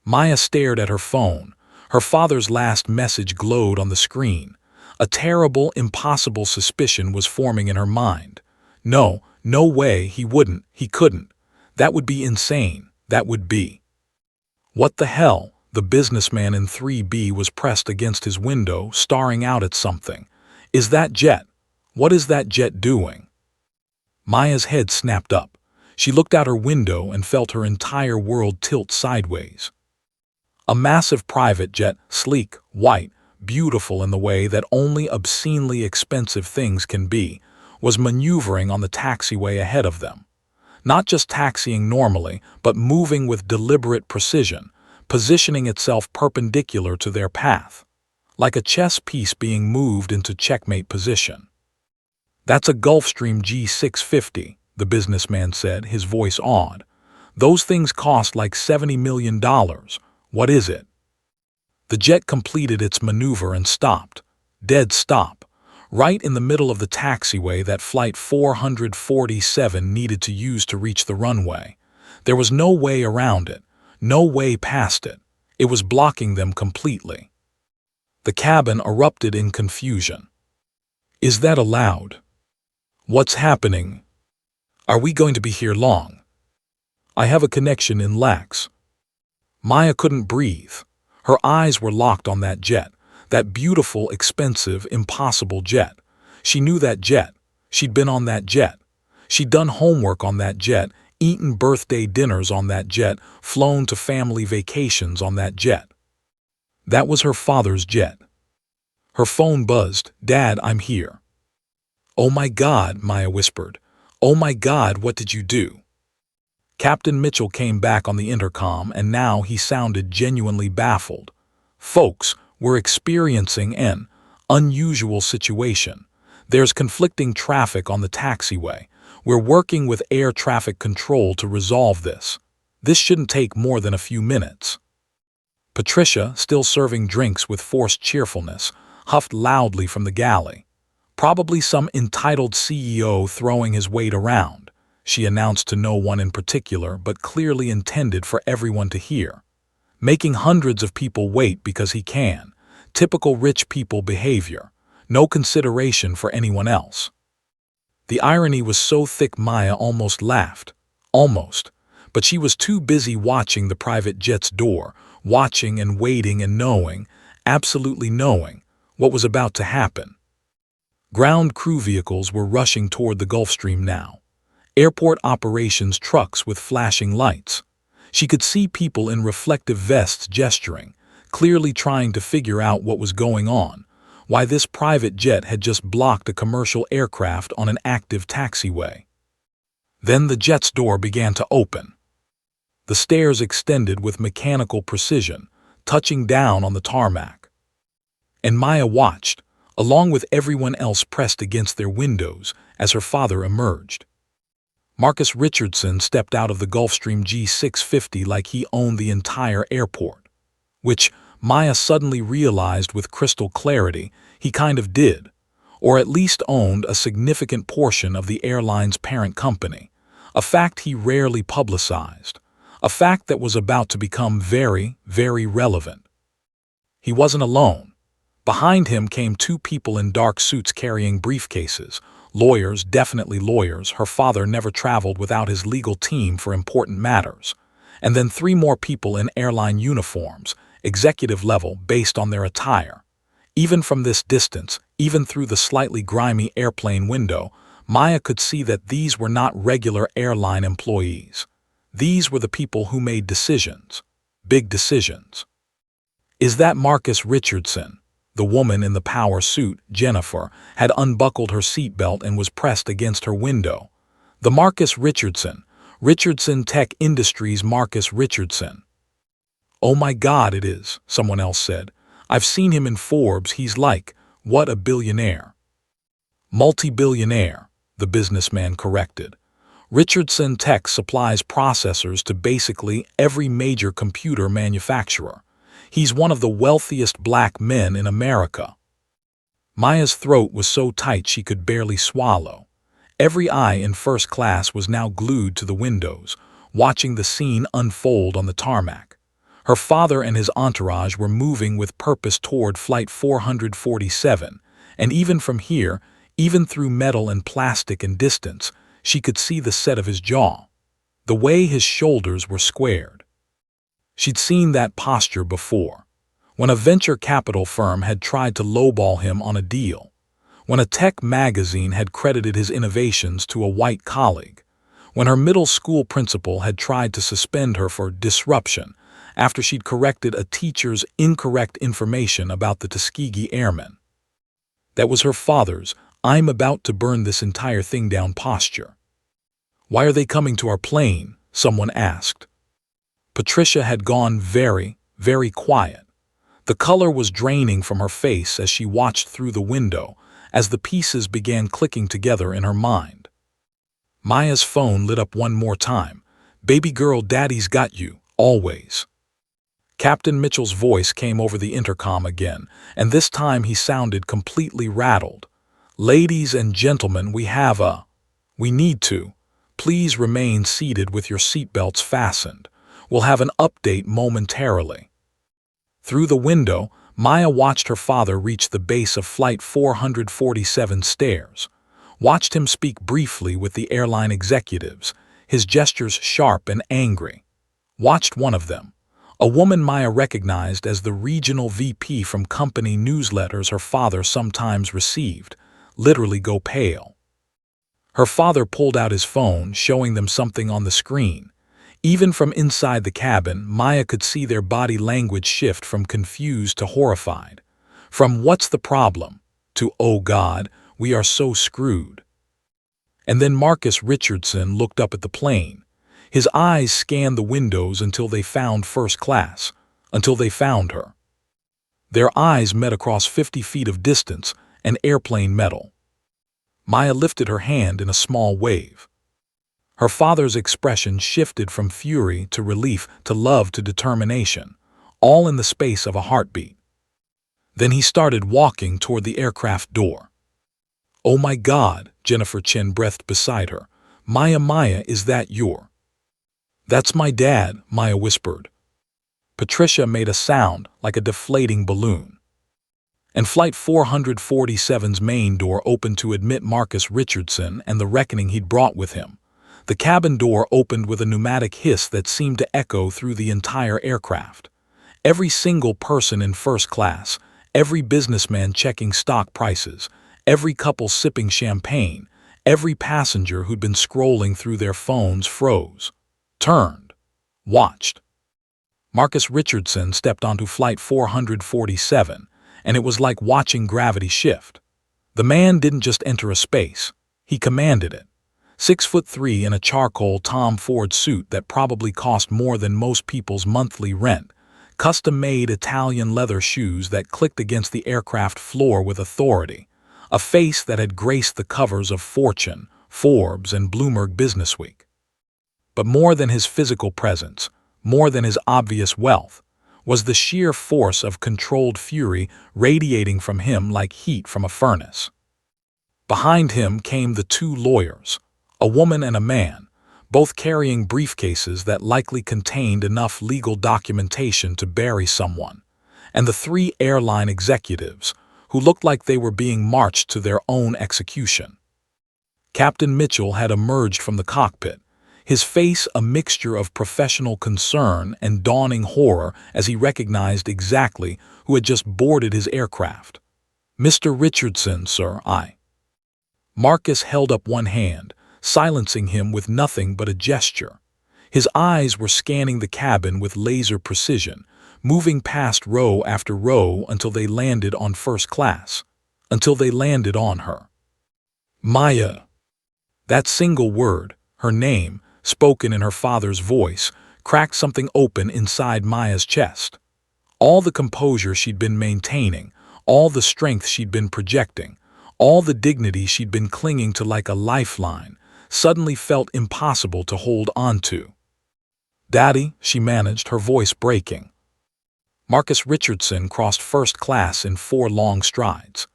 Maya stared at her phone. Her father's last message glowed on the screen. A terrible, impossible suspicion was forming in her mind. No way, he wouldn't, he couldn't. That would be insane, that would be. What the hell? The businessman in 3B was pressed against his window, staring out at something. "Is that jet? What is that jet doing?" Maya's head snapped up. She looked out her window and felt her entire world tilt sideways. A massive private jet, sleek, white, beautiful in the way that only obscenely expensive things can be, was maneuvering on the taxiway ahead of them. Not just taxiing normally, but moving with deliberate precision, positioning itself perpendicular to their path, like a chess piece being moved into checkmate position. "That's a Gulfstream G650, the businessman said, his voice awed. "Those things cost like $70 million. What is it?" The jet completed its maneuver and stopped. Dead stop. Right in the middle of the taxiway that Flight 447 needed to use to reach the runway. There was no way around it, no way past it. It was blocking them completely. The cabin erupted in confusion. "Is that allowed? What's happening? Are we going to be here long? I have a connection in Lax." Maya couldn't breathe. Her eyes were locked on that jet, that beautiful, expensive, impossible jet. She knew that jet. She'd been on that jet. She'd done homework on that jet, eaten birthday dinners on that jet, flown to family vacations on that jet. That was her father's jet. Her phone buzzed. "Dad, I'm here." "Oh my God," Maya whispered. "Oh my God, what did you do?" Captain Mitchell came back on the intercom, and now he sounded genuinely baffled. "Folks, we're experiencing an unusual situation. There's conflicting traffic on the taxiway. We're working with air traffic control to resolve this. This shouldn't take more than a few minutes." Patricia, still serving drinks with forced cheerfulness, huffed loudly from the galley. "Probably some entitled CEO throwing his weight around," she announced to no one in particular, but clearly intended for everyone to hear. "Making hundreds of people wait because he can. Typical rich people behavior. No consideration for anyone else." The irony was so thick Maya almost laughed. Almost. But she was too busy watching the private jet's door, watching and waiting and knowing, absolutely knowing, what was about to happen. Ground crew vehicles were rushing toward the Gulfstream now. Airport operations trucks with flashing lights. She could see people in reflective vests gesturing, clearly trying to figure out what was going on, why this private jet had just blocked a commercial aircraft on an active taxiway. Then the jet's door began to open. The stairs extended with mechanical precision, touching down on the tarmac. And Maya watched, along with everyone else pressed against their windows, as her father emerged. Marcus Richardson stepped out of the Gulfstream G650 like he owned the entire airport, which Maya suddenly realized with crystal clarity he kind of did, or at least owned a significant portion of the airline's parent company, a fact he rarely publicized, a fact that was about to become very, very relevant. He wasn't alone. Behind him came two people in dark suits carrying briefcases. Lawyers, definitely lawyers. Her father never traveled without his legal team for important matters. And then three more people in airline uniforms, executive level based on their attire. Even from this distance, even through the slightly grimy airplane window, Maya could see that these were not regular airline employees. These were the people who made decisions. Big decisions. Is that Marcus Richardson? The woman in the power suit, Jennifer, had unbuckled her seatbelt and was pressed against her window. The Marcus Richardson, Richardson Tech Industries Marcus Richardson. Oh my God, it is, someone else said. I've seen him in Forbes. He's like, what a billionaire. Multi-billionaire, the businessman corrected. Richardson Tech supplies processors to basically every major computer manufacturer. He's one of the wealthiest black men in America. Maya's throat was so tight she could barely swallow. Every eye in first class was now glued to the windows, watching the scene unfold on the tarmac. Her father and his entourage were moving with purpose toward Flight 447, and even from here, even through metal and plastic and distance, she could see the set of his jaw, the way his shoulders were squared. She'd seen that posture before, when a venture capital firm had tried to lowball him on a deal, when a tech magazine had credited his innovations to a white colleague, when her middle school principal had tried to suspend her for disruption after she'd corrected a teacher's incorrect information about the Tuskegee Airmen. That was her father's, I'm about to burn this entire thing down posture. Why are they coming to our plane? Someone asked. Patricia had gone very, very quiet. The color was draining from her face as she watched through the window, as the pieces began clicking together in her mind. Maya's phone lit up one more time. Baby girl, daddy's got you, always. Captain Mitchell's voice came over the intercom again, and this time he sounded completely rattled. Ladies and gentlemen, we need to. Please remain seated with your seatbelts fastened. We'll have an update momentarily. Through the window, Maya watched her father reach the base of Flight 447 stairs, watched him speak briefly with the airline executives, his gestures sharp and angry. Watched one of them, a woman Maya recognized as the regional VP from company newsletters her father sometimes received, literally go pale. Her father pulled out his phone, showing them something on the screen. Even from inside the cabin, Maya could see their body language shift from confused to horrified, from what's the problem to oh God, we are so screwed. And then Marcus Richardson looked up at the plane. His eyes scanned the windows until they found first class, until they found her. Their eyes met across 50 feet of distance, an airplane metal. Maya lifted her hand in a small wave. Her father's expression shifted from fury to relief to love to determination, all in the space of a heartbeat. Then he started walking toward the aircraft door. Oh my God, Jennifer Chin breathed beside her. Maya, is that your? That's my dad, Maya whispered. Patricia made a sound like a deflating balloon. And Flight 447's main door opened to admit Marcus Richardson and the reckoning he'd brought with him. The cabin door opened with a pneumatic hiss that seemed to echo through the entire aircraft. Every single person in first class, every businessman checking stock prices, Every couple sipping champagne, every passenger who'd been scrolling through their phones froze, turned, watched. Marcus Richardson stepped onto Flight 447, and it was like watching gravity shift. The man didn't just enter a space, he commanded it. 6'3" in a charcoal Tom Ford suit that probably cost more than most people's monthly rent, custom-made Italian leather shoes that clicked against the aircraft floor with authority, a face that had graced the covers of Fortune, Forbes, and Bloomberg Businessweek. But more than his physical presence, more than his obvious wealth, was the sheer force of controlled fury radiating from him like heat from a furnace. Behind him came the two lawyers, a woman and a man, both carrying briefcases that likely contained enough legal documentation to bury someone, and the three airline executives, who looked like they were being marched to their own execution. Captain Mitchell had emerged from the cockpit, his face a mixture of professional concern and dawning horror as he recognized exactly who had just boarded his aircraft. "Mr. Richardson, sir, I." Marcus held up one hand, silencing him with nothing but a gesture. His eyes were scanning the cabin with laser precision, moving past row after row until they landed on first class, until they landed on her. Maya. That single word, her name, spoken in her father's voice, cracked something open inside Maya's chest. All the composure she'd been maintaining, all the strength she'd been projecting, all the dignity she'd been clinging to like a lifeline, suddenly felt impossible to hold on to. "Daddy," she managed, her voice breaking. Marcus Richardson crossed first class in 4 long strides.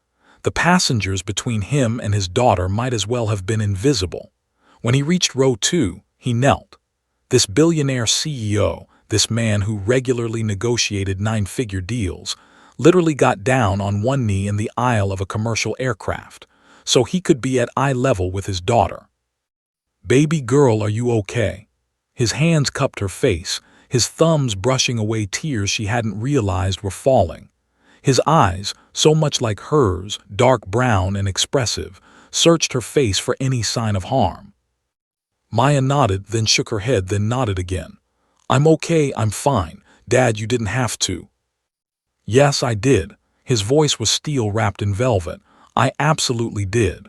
The passengers between him and his daughter might as well have been invisible. When he reached row 2, he knelt. This billionaire CEO, this man who regularly negotiated 9-figure deals, literally got down on one knee in the aisle of a commercial aircraft, so he could be at eye level with his daughter. "Baby girl, are you okay?" His hands cupped her face, his thumbs brushing away tears she hadn't realized were falling. His eyes, so much like hers, dark brown and expressive, searched her face for any sign of harm. Maya nodded, then shook her head, then nodded again. "I'm okay, I'm fine. Dad, you didn't have to." "Yes, I did." His voice was steel wrapped in velvet. "I absolutely did."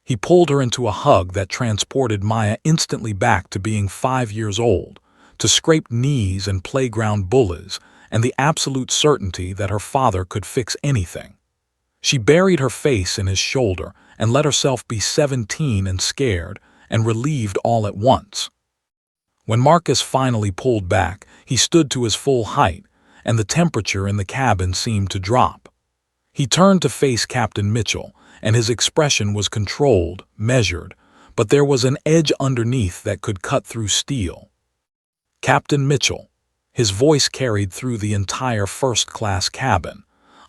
He pulled her into a hug that transported Maya instantly back to being 5 years old, to scraped knees and playground bullies, and the absolute certainty that her father could fix anything. She buried her face in his shoulder and let herself be 17 and scared and relieved all at once. When Marcus finally pulled back, he stood to his full height, and the temperature in the cabin seemed to drop. He turned to face Captain Mitchell, and his expression was controlled, measured, but there was an edge underneath that could cut through steel. "Captain Mitchell," his voice carried through the entire first-class cabin,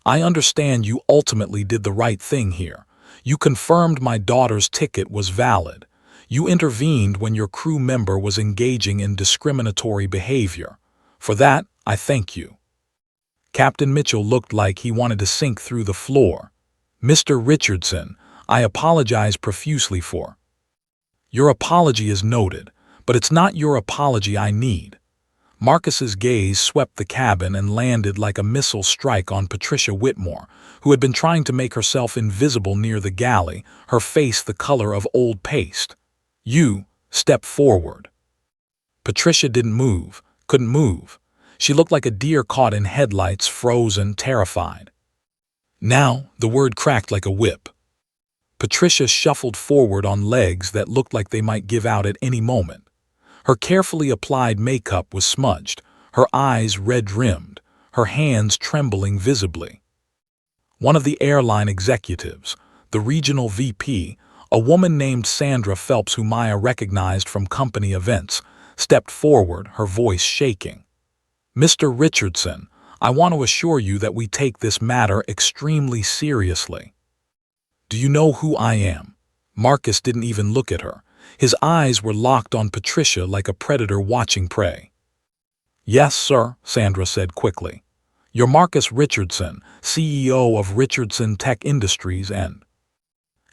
"I understand you ultimately did the right thing here. You confirmed my daughter's ticket was valid. You intervened when your crew member was engaging in discriminatory behavior. For that, I thank you." Captain Mitchell looked like he wanted to sink through the floor. "Mr. Richardson, I apologize profusely for." "Your apology is noted, but it's not your apology I need." Marcus's gaze swept the cabin and landed like a missile strike on Patricia Whitmore, who had been trying to make herself invisible near the galley, her face the color of old paste. "You, step forward." Patricia didn't move, couldn't move. She looked like a deer caught in headlights, frozen, terrified. "Now," the word cracked like a whip. Patricia shuffled forward on legs that looked like they might give out at any moment. Her carefully applied makeup was smudged, her eyes red-rimmed, her hands trembling visibly. One of the airline executives, the regional VP, a woman named Sandra Phelps who Maya recognized from company events, stepped forward, her voice shaking. "Mr. Richardson, I want to assure you that we take this matter extremely seriously." "Do you know who I am?" Marcus didn't even look at her. His eyes were locked on Patricia like a predator watching prey. "Yes, sir," Sandra said quickly. "You're Marcus Richardson, CEO of Richardson Tech Industries and..."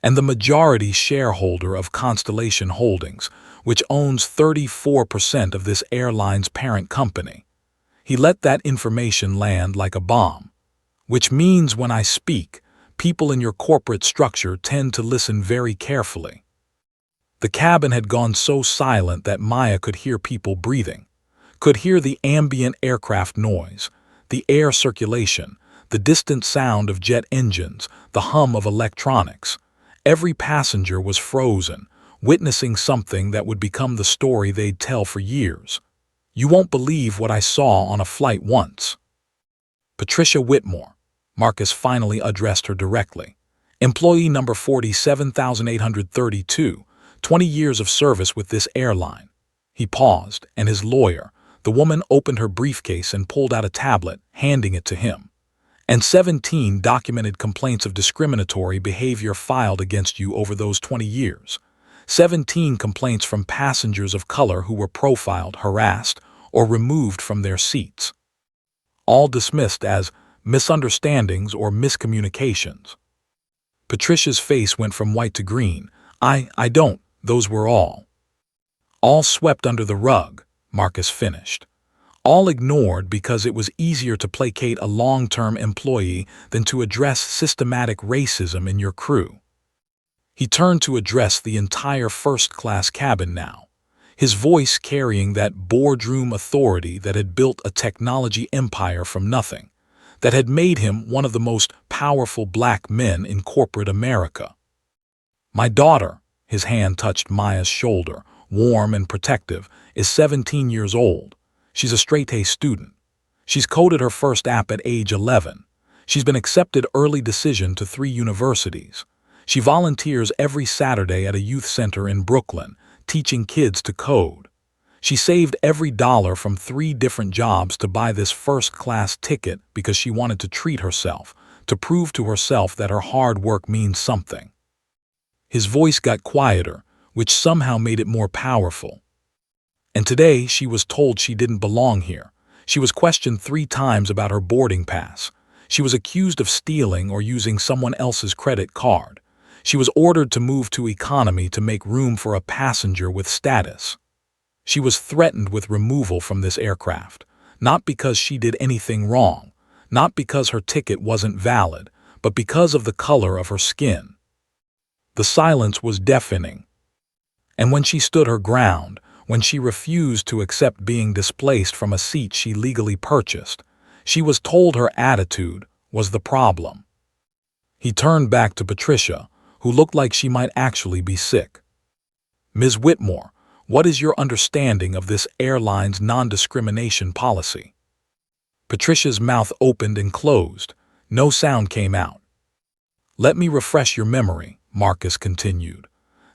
and the majority shareholder of Constellation Holdings, which owns 34% of this airline's parent company. He let that information land like a bomb, which means when I speak, people in your corporate structure tend to listen very carefully. The cabin had gone so silent that Maya could hear people breathing, could hear the ambient aircraft noise, the air circulation, the distant sound of jet engines, the hum of electronics. Every passenger was frozen, witnessing something that would become the story they'd tell for years. You won't believe what I saw on a flight once. Patricia Whitmore, Marcus finally addressed her directly. Employee number 47,832, 20 years of service with this airline. He paused, and his lawyer, the woman, opened her briefcase and pulled out a tablet, handing it to him. And 17 documented complaints of discriminatory behavior filed against you over those 20 years. 17 complaints from passengers of color who were profiled, harassed, or removed from their seats. All dismissed as misunderstandings or miscommunications. Patricia's face went from white to green. I don't. Those were all. All swept under the rug, Marcus finished. All ignored because it was easier to placate a long-term employee than to address systematic racism in your crew. He turned to address the entire first-class cabin now, his voice carrying that boardroom authority that had built a technology empire from nothing, that had made him one of the most powerful black men in corporate America. My daughter, his hand touched Maya's shoulder, warm and protective, is 17 years old. She's a straight-A student. She's coded her first app at age 11. She's been accepted early decision to 3 universities. She volunteers every Saturday at a youth center in Brooklyn, teaching kids to code. She saved every dollar from 3 different jobs to buy this first-class ticket because she wanted to treat herself, to prove to herself that her hard work means something. His voice got quieter, which somehow made it more powerful. And today she was told she didn't belong here. She was questioned 3 times about her boarding pass. She was accused of stealing or using someone else's credit card. She was ordered to move to economy to make room for a passenger with status. She was threatened with removal from this aircraft, not because she did anything wrong, not because her ticket wasn't valid, but because of the color of her skin. The silence was deafening. And when she stood her ground, when she refused to accept being displaced from a seat she legally purchased, she was told her attitude was the problem. He turned back to Patricia, who looked like she might actually be sick. Ms. Whitmore, what is your understanding of this airline's non-discrimination policy? Patricia's mouth opened and closed. No sound came out. Let me refresh your memory, Marcus continued.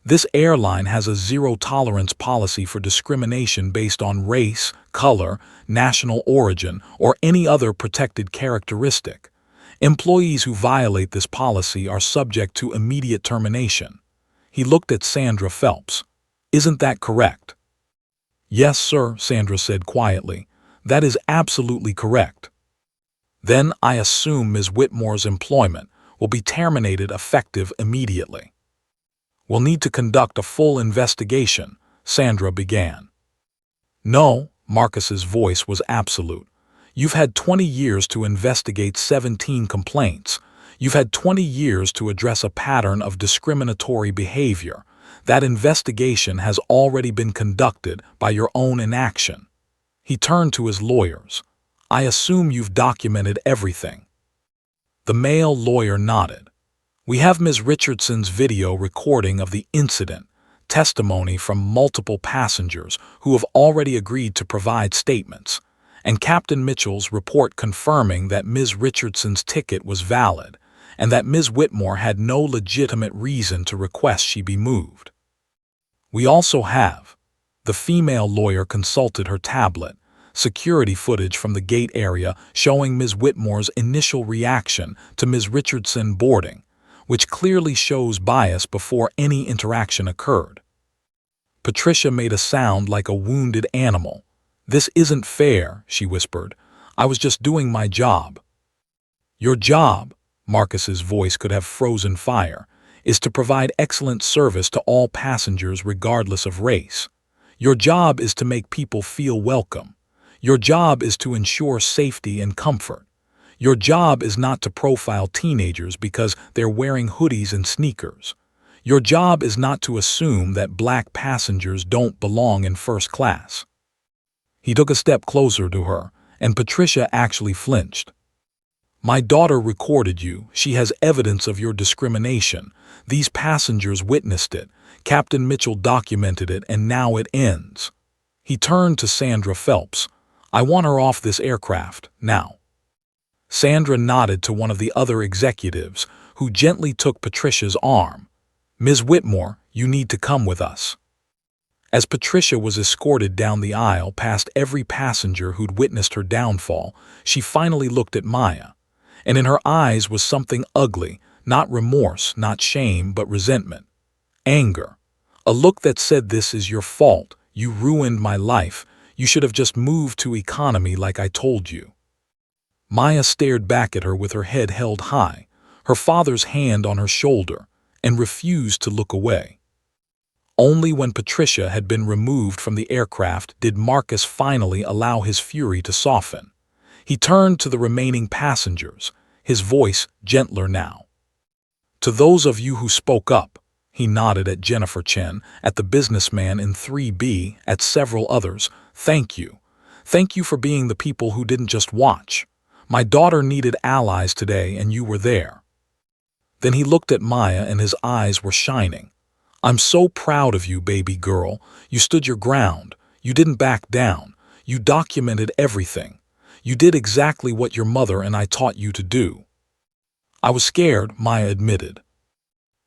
This airline has a zero-tolerance policy for discrimination based on race, color, national origin, or any other protected characteristic. Employees who violate this policy are subject to immediate termination. He looked at Sandra Phelps. Isn't that correct? Yes, sir, Sandra said quietly. That is absolutely correct. Then I assume Ms. Whitmore's employment will be terminated effective immediately. We'll need to conduct a full investigation, Sandra began. No, Marcus's voice was absolute. You've had 20 years to investigate 17 complaints. You've had 20 years to address a pattern of discriminatory behavior. That investigation has already been conducted by your own inaction. He turned to his lawyers. I assume you've documented everything. The male lawyer nodded. We have Ms. Richardson's video recording of the incident, testimony from multiple passengers who have already agreed to provide statements, and Captain Mitchell's report confirming that Ms. Richardson's ticket was valid and that Ms. Whitmore had no legitimate reason to request she be moved. We also have, the female lawyer consulted her tablet, security footage from the gate area showing Ms. Whitmore's initial reaction to Ms. Richardson boarding, which clearly shows bias before any interaction occurred. Patricia made a sound like a wounded animal. This isn't fair, she whispered. I was just doing my job. Your job, Marcus's voice could have frozen fire. is to provide excellent service to all passengers regardless of race. Your job is to make people feel welcome. Your job is to ensure safety and comfort. Your job is not to profile teenagers because they're wearing hoodies and sneakers. Your job is not to assume that black passengers don't belong in first class. He took a step closer to her, and Patricia actually flinched. My daughter recorded you. She has evidence of your discrimination. These passengers witnessed it. Captain Mitchell documented it, and now it ends. He turned to Sandra Phelps. I want her off this aircraft, now. Sandra nodded to one of the other executives, who gently took Patricia's arm. Ms. Whitmore, you need to come with us. As Patricia was escorted down the aisle past every passenger who'd witnessed her downfall, she finally looked at Maya. And in her eyes was something ugly, not remorse, not shame, but resentment. Anger. A look that said, this is your fault. You ruined my life. You should have just moved to economy like I told you. Maya stared back at her with her head held high, her father's hand on her shoulder, and refused to look away. Only when Patricia had been removed from the aircraft did Marcus finally allow his fury to soften. He turned to the remaining passengers, his voice gentler now. To those of you who spoke up, he nodded at Jennifer Chen, at the businessman in 3B, at several others, thank you. Thank you for being the people who didn't just watch. My daughter needed allies today, and you were there. Then he looked at Maya, and his eyes were shining. I'm so proud of you, baby girl. You stood your ground. You didn't back down. You documented everything. You did exactly what your mother and I taught you to do. I was scared, Maya admitted.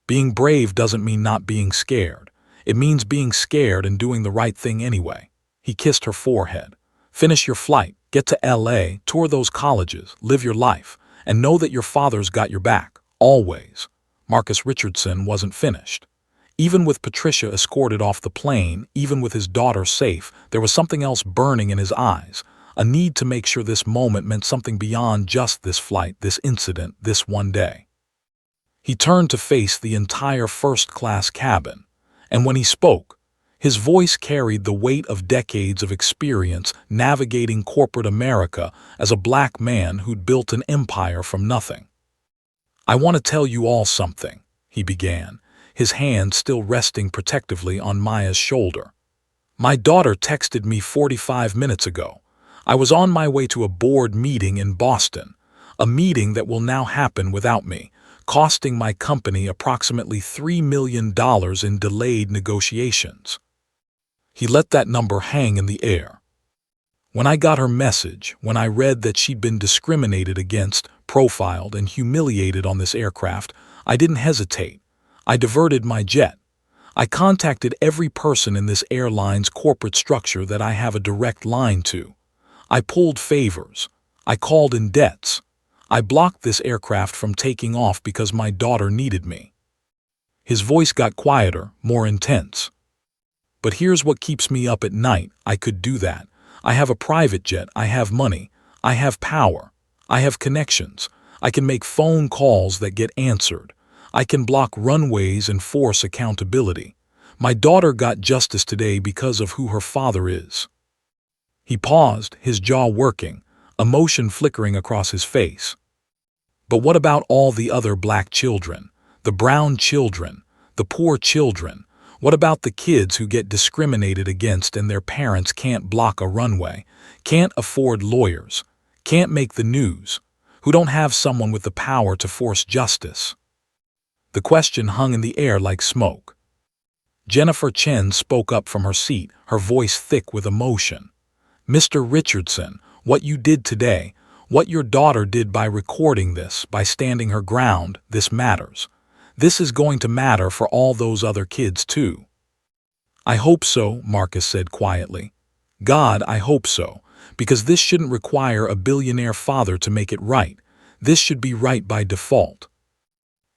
Being brave doesn't mean not being scared. It means being scared and doing the right thing anyway. He kissed her forehead. Finish your flight, get to LA, tour those colleges, live your life, and know that your father's got your back, always. Marcus Richardson wasn't finished. Even with Patricia escorted off the plane, even with his daughter safe, there was something else burning in his eyes. A need to make sure this moment meant something beyond just this flight, this incident, this one day. He turned to face the entire first-class cabin, and when he spoke, his voice carried the weight of decades of experience navigating corporate America as a black man who'd built an empire from nothing. I want to tell you all something, he began, his hand still resting protectively on Maya's shoulder. My daughter texted me 45 minutes ago. I was on my way to a board meeting in Boston, a meeting that will now happen without me, costing my company approximately $3 million in delayed negotiations. He let that number hang in the air. When I got her message, when I read that she'd been discriminated against, profiled, and humiliated on this aircraft, I didn't hesitate. I diverted my jet. I contacted every person in this airline's corporate structure that I have a direct line to. I pulled favors. I called in debts. I blocked this aircraft from taking off because my daughter needed me. His voice got quieter, more intense. But here's what keeps me up at night. I could do that. I have a private jet. I have money. I have power. I have connections. I can make phone calls that get answered. I can block runways and force accountability. My daughter got justice today because of who her father is. He paused, his jaw working, emotion flickering across his face. But what about all the other black children, the brown children, the poor children? What about the kids who get discriminated against and their parents can't block a runway, can't afford lawyers, can't make the news, who don't have someone with the power to force justice? The question hung in the air like smoke. Jennifer Chen spoke up from her seat, her voice thick with emotion. Mr. Richardson, what you did today, what your daughter did by recording this, by standing her ground, this matters. This is going to matter for all those other kids too. I hope so, Marcus said quietly. God, I hope so, because this shouldn't require a billionaire father to make it right. This should be right by default.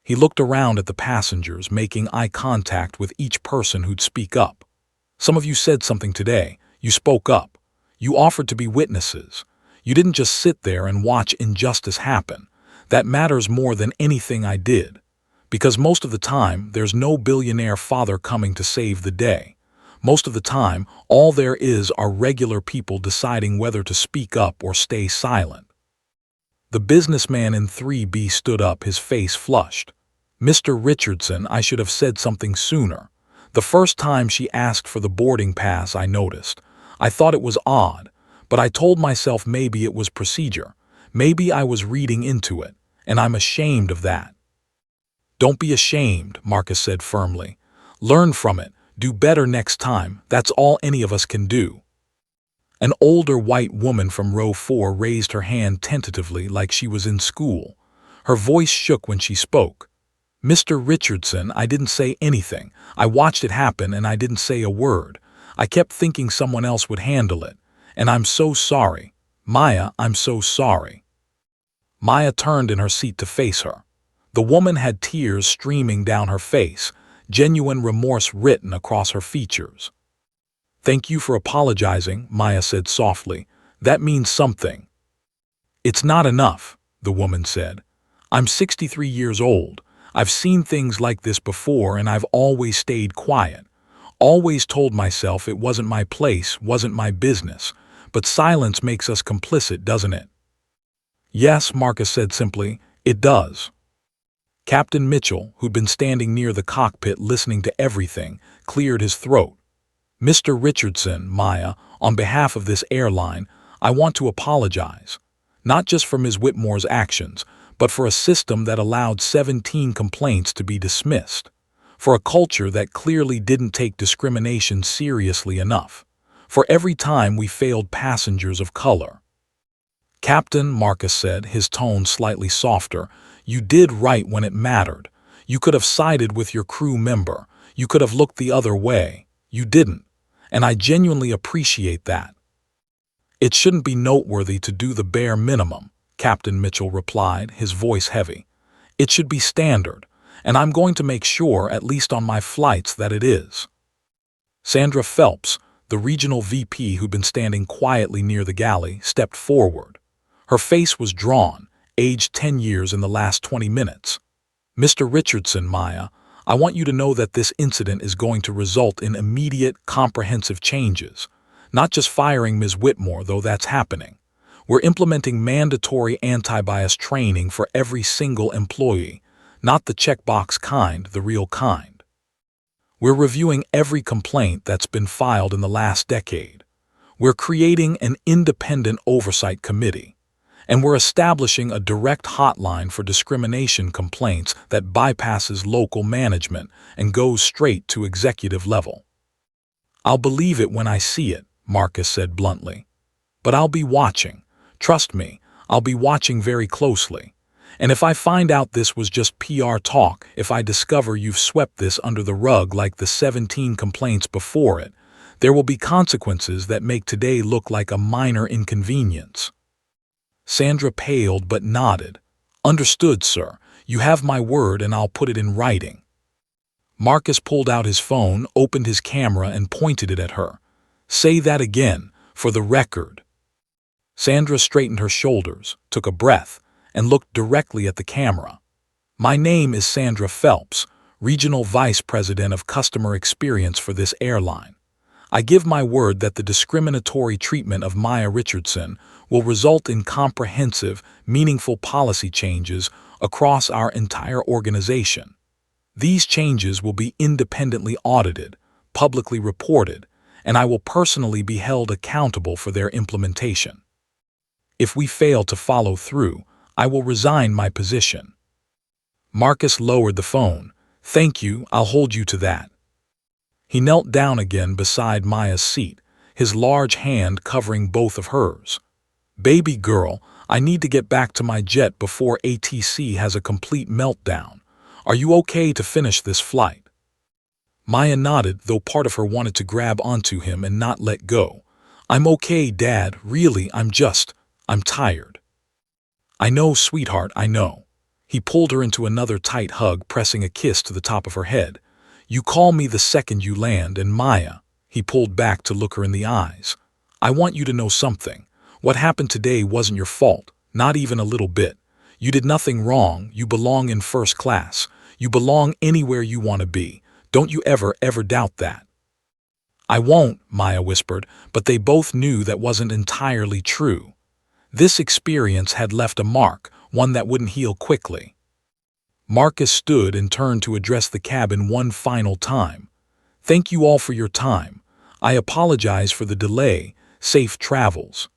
He looked around at the passengers, making eye contact with each person who'd speak up. Some of you said something today. You spoke up. You offered to be witnesses. You didn't just sit there and watch injustice happen. That matters more than anything I did. Because most of the time, there's no billionaire father coming to save the day. Most of the time, all there is are regular people deciding whether to speak up or stay silent. The businessman in 3B stood up, his face flushed. Mr. Richardson, I should have said something sooner. The first time she asked for the boarding pass, I noticed. I thought it was odd, but I told myself maybe it was procedure. Maybe I was reading into it, and I'm ashamed of that. Don't be ashamed, Marcus said firmly. Learn from it. Do better next time. That's all any of us can do. An older white woman from row 4 raised her hand tentatively like she was in school. Her voice shook when she spoke. Mr. Richardson, I didn't say anything. I watched it happen and I didn't say a word. I kept thinking someone else would handle it. And I'm so sorry. Maya, I'm so sorry. Maya turned in her seat to face her. The woman had tears streaming down her face, genuine remorse written across her features. Thank you for apologizing, Maya said softly. That means something. It's not enough, the woman said. I'm 63 years old. I've seen things like this before and I've always stayed quiet. Always told myself it wasn't my place, wasn't my business. But silence makes us complicit, doesn't it? Yes, Marcus said simply, it does. Captain Mitchell, who'd been standing near the cockpit listening to everything, cleared his throat. Mr. Richardson, Maya, on behalf of this airline, I want to apologize. Not just for Ms. Whitmore's actions, but for a system that allowed 17 complaints to be dismissed. For a culture that clearly didn't take discrimination seriously enough. For every time we failed passengers of color. Captain, Marcus said, his tone slightly softer, you did right when it mattered. You could have sided with your crew member. You could have looked the other way. You didn't. And I genuinely appreciate that. It shouldn't be noteworthy to do the bare minimum, Captain Mitchell replied, his voice heavy. It should be standard, and I'm going to make sure, at least on my flights, that it is. Sandra Phelps, the regional VP who'd been standing quietly near the galley, stepped forward. Her face was drawn, aged 10 years in the last 20 minutes. Mr. Richardson, Maya, I want you to know that this incident is going to result in immediate, comprehensive changes. Not just firing Ms. Whitmore, though that's happening. We're implementing mandatory anti-bias training for every single employee, not the checkbox kind, the real kind. We're reviewing every complaint that's been filed in the last decade. We're creating an independent oversight committee. And we're establishing a direct hotline for discrimination complaints that bypasses local management and goes straight to executive level. I'll believe it when I see it, Marcus said bluntly. But I'll be watching. Trust me, I'll be watching very closely. And if I find out this was just PR talk, if I discover you've swept this under the rug like the 17 complaints before it, there will be consequences that make today look like a minor inconvenience. Sandra paled but nodded. Understood, sir. You have my word and I'll put it in writing. Marcus pulled out his phone, opened his camera and pointed it at her. Say that again, for the record. Sandra straightened her shoulders, took a breath, and looked directly at the camera. My name is Sandra Phelps, Regional Vice President of Customer Experience for this airline. I give my word that the discriminatory treatment of Maya Richardson will result in comprehensive, meaningful policy changes across our entire organization. These changes will be independently audited, publicly reported, and I will personally be held accountable for their implementation. If we fail to follow through, I will resign my position. Marcus lowered the phone. Thank you, I'll hold you to that. He knelt down again beside Maya's seat, his large hand covering both of hers. Baby girl, I need to get back to my jet before ATC has a complete meltdown. Are you okay to finish this flight? Maya nodded, though part of her wanted to grab onto him and not let go. I'm okay, Dad, really, I'm tired. I know, sweetheart, I know. He pulled her into another tight hug, pressing a kiss to the top of her head. You call me the second you land, and Maya, he pulled back to look her in the eyes. I want you to know something. What happened today wasn't your fault, not even a little bit. You did nothing wrong, you belong in first class. You belong anywhere you want to be. Don't you ever doubt that. I won't, Maya whispered, but they both knew that wasn't entirely true. This experience had left a mark, one that wouldn't heal quickly. Marcus stood and turned to address the cabin one final time. Thank you all for your time. I apologize for the delay. Safe travels.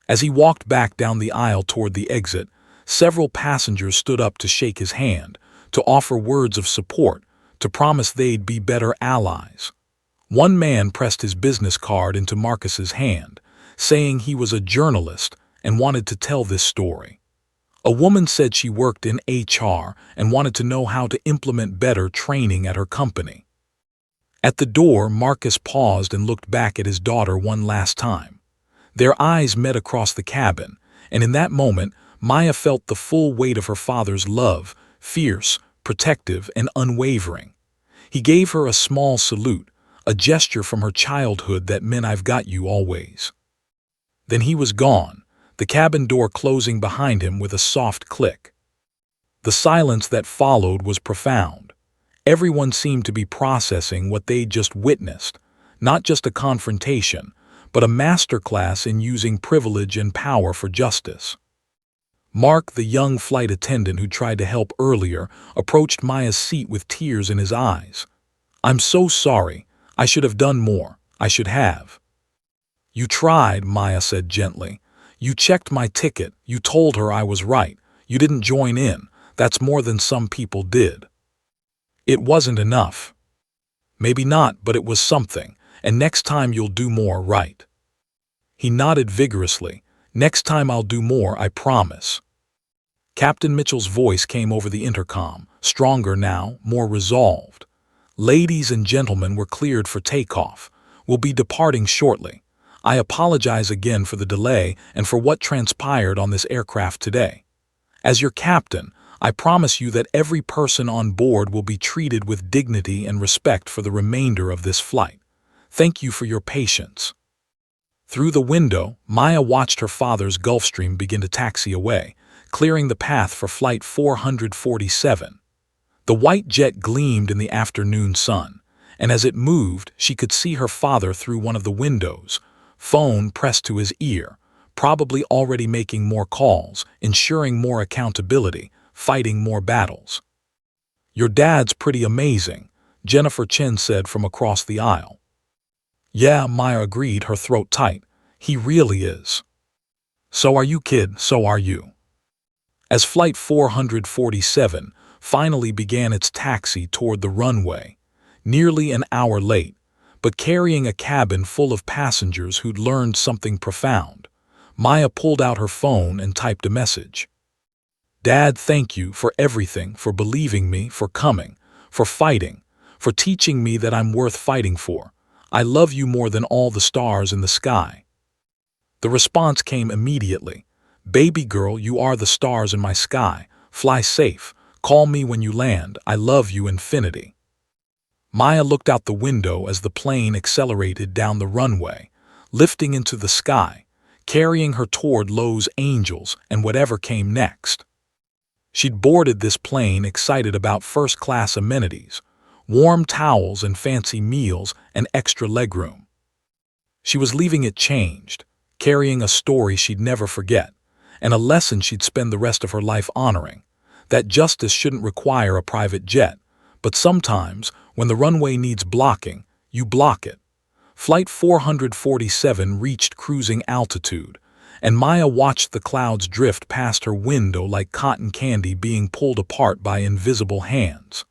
As he walked back down the aisle toward the exit, several passengers stood up to shake his hand, to offer words of support, to promise they'd be better allies. One man pressed his business card into Marcus's hand, saying he was a journalist and wanted to tell this story. A woman said she worked in HR and wanted to know how to implement better training at her company. At the door, Marcus paused and looked back at his daughter one last time. Their eyes met across the cabin, and in that moment, Maya felt the full weight of her father's love, fierce, protective, and unwavering. He gave her a small salute, a gesture from her childhood that meant "I've got you always." Then he was gone, the cabin door closing behind him with a soft click. The silence that followed was profound. Everyone seemed to be processing what they'd just witnessed, not just a confrontation, but a masterclass in using privilege and power for justice. Mark, the young flight attendant who tried to help earlier, approached Maya's seat with tears in his eyes. "I'm so sorry. I should have done more. I should have." "You tried," Maya said gently. "You checked my ticket. You told her I was right. You didn't join in. That's more than some people did." "It wasn't enough." "Maybe not, but it was something, and next time you'll do more, right?" He nodded vigorously. "Next time I'll do more, I promise." Captain Mitchell's voice came over the intercom, stronger now, more resolved. "Ladies and gentlemen, we're cleared for takeoff. We'll be departing shortly. I apologize again for the delay and for what transpired on this aircraft today. As your captain, I promise you that every person on board will be treated with dignity and respect for the remainder of this flight. Thank you for your patience." Through the window, Maya watched her father's Gulfstream begin to taxi away, clearing the path for Flight 447. The white jet gleamed in the afternoon sun, and as it moved, she could see her father through one of the windows, phone pressed to his ear, probably already making more calls, ensuring more accountability, fighting more battles. "Your dad's pretty amazing," Jennifer Chen said from across the aisle. "Yeah," Maya agreed, her throat tight. "He really is." "So are you, kid, so are you." As Flight 447 finally began its taxi toward the runway, nearly an hour late, but carrying a cabin full of passengers who'd learned something profound, Maya pulled out her phone and typed a message. "Dad, thank you for everything, for believing me, for coming, for fighting, for teaching me that I'm worth fighting for. I love you more than all the stars in the sky." The response came immediately. "Baby girl, you are the stars in my sky. Fly safe. Call me when you land. I love you, infinity." Maya looked out the window as the plane accelerated down the runway, lifting into the sky, carrying her toward Lowe's Angels and whatever came next. She'd boarded this plane excited about first-class amenities, warm towels and fancy meals and extra legroom. She was leaving it changed, carrying a story she'd never forget, and a lesson she'd spend the rest of her life honoring, that justice shouldn't require a private jet, but sometimes, when the runway needs blocking, you block it. Flight 447 reached cruising altitude, and Maya watched the clouds drift past her window like cotton candy being pulled apart by invisible hands.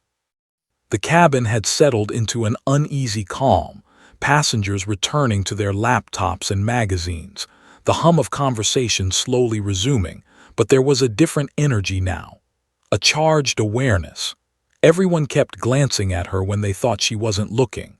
The cabin had settled into an uneasy calm, passengers returning to their laptops and magazines, the hum of conversation slowly resuming, but there was a different energy now, a charged awareness. Everyone kept glancing at her when they thought she wasn't looking.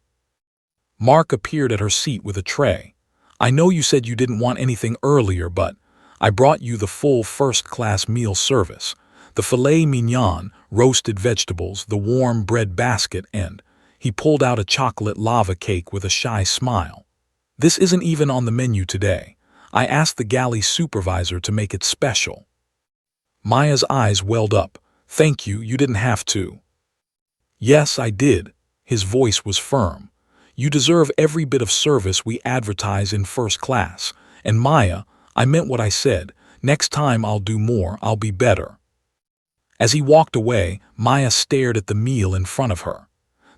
Mark appeared at her seat with a tray. "I know you said you didn't want anything earlier, but I brought you the full first-class meal service. The filet mignon, roasted vegetables, the warm bread basket, and..." He pulled out a chocolate lava cake with a shy smile. "This isn't even on the menu today. I asked the galley supervisor to make it special." Maya's eyes welled up. "Thank you, you didn't have to." Yes, I did. His voice was firm. You deserve every bit of service we advertise in first class. And Maya, I meant what I said. Next time I'll do more, I'll be better. As he walked away, Maya stared at the meal in front of her.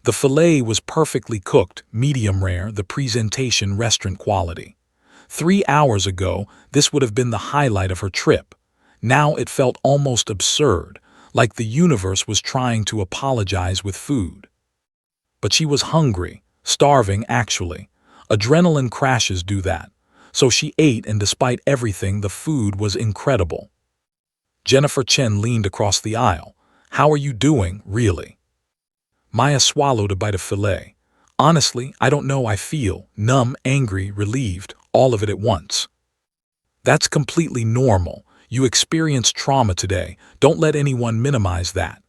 The filet was perfectly cooked, medium rare, the presentation restaurant quality. 3 hours ago, this would have been the highlight of her trip. Now it felt almost absurd, like the universe was trying to apologize with food. But she was hungry, starving actually. Adrenaline crashes do that. So she ate, and despite everything, the food was incredible. Jennifer Chen leaned across the aisle. How are you doing, really? Maya swallowed a bite of filet. Honestly, I don't know, I feel numb, angry, relieved, all of it at once. That's completely normal. You experienced trauma today. Don't let anyone minimize that.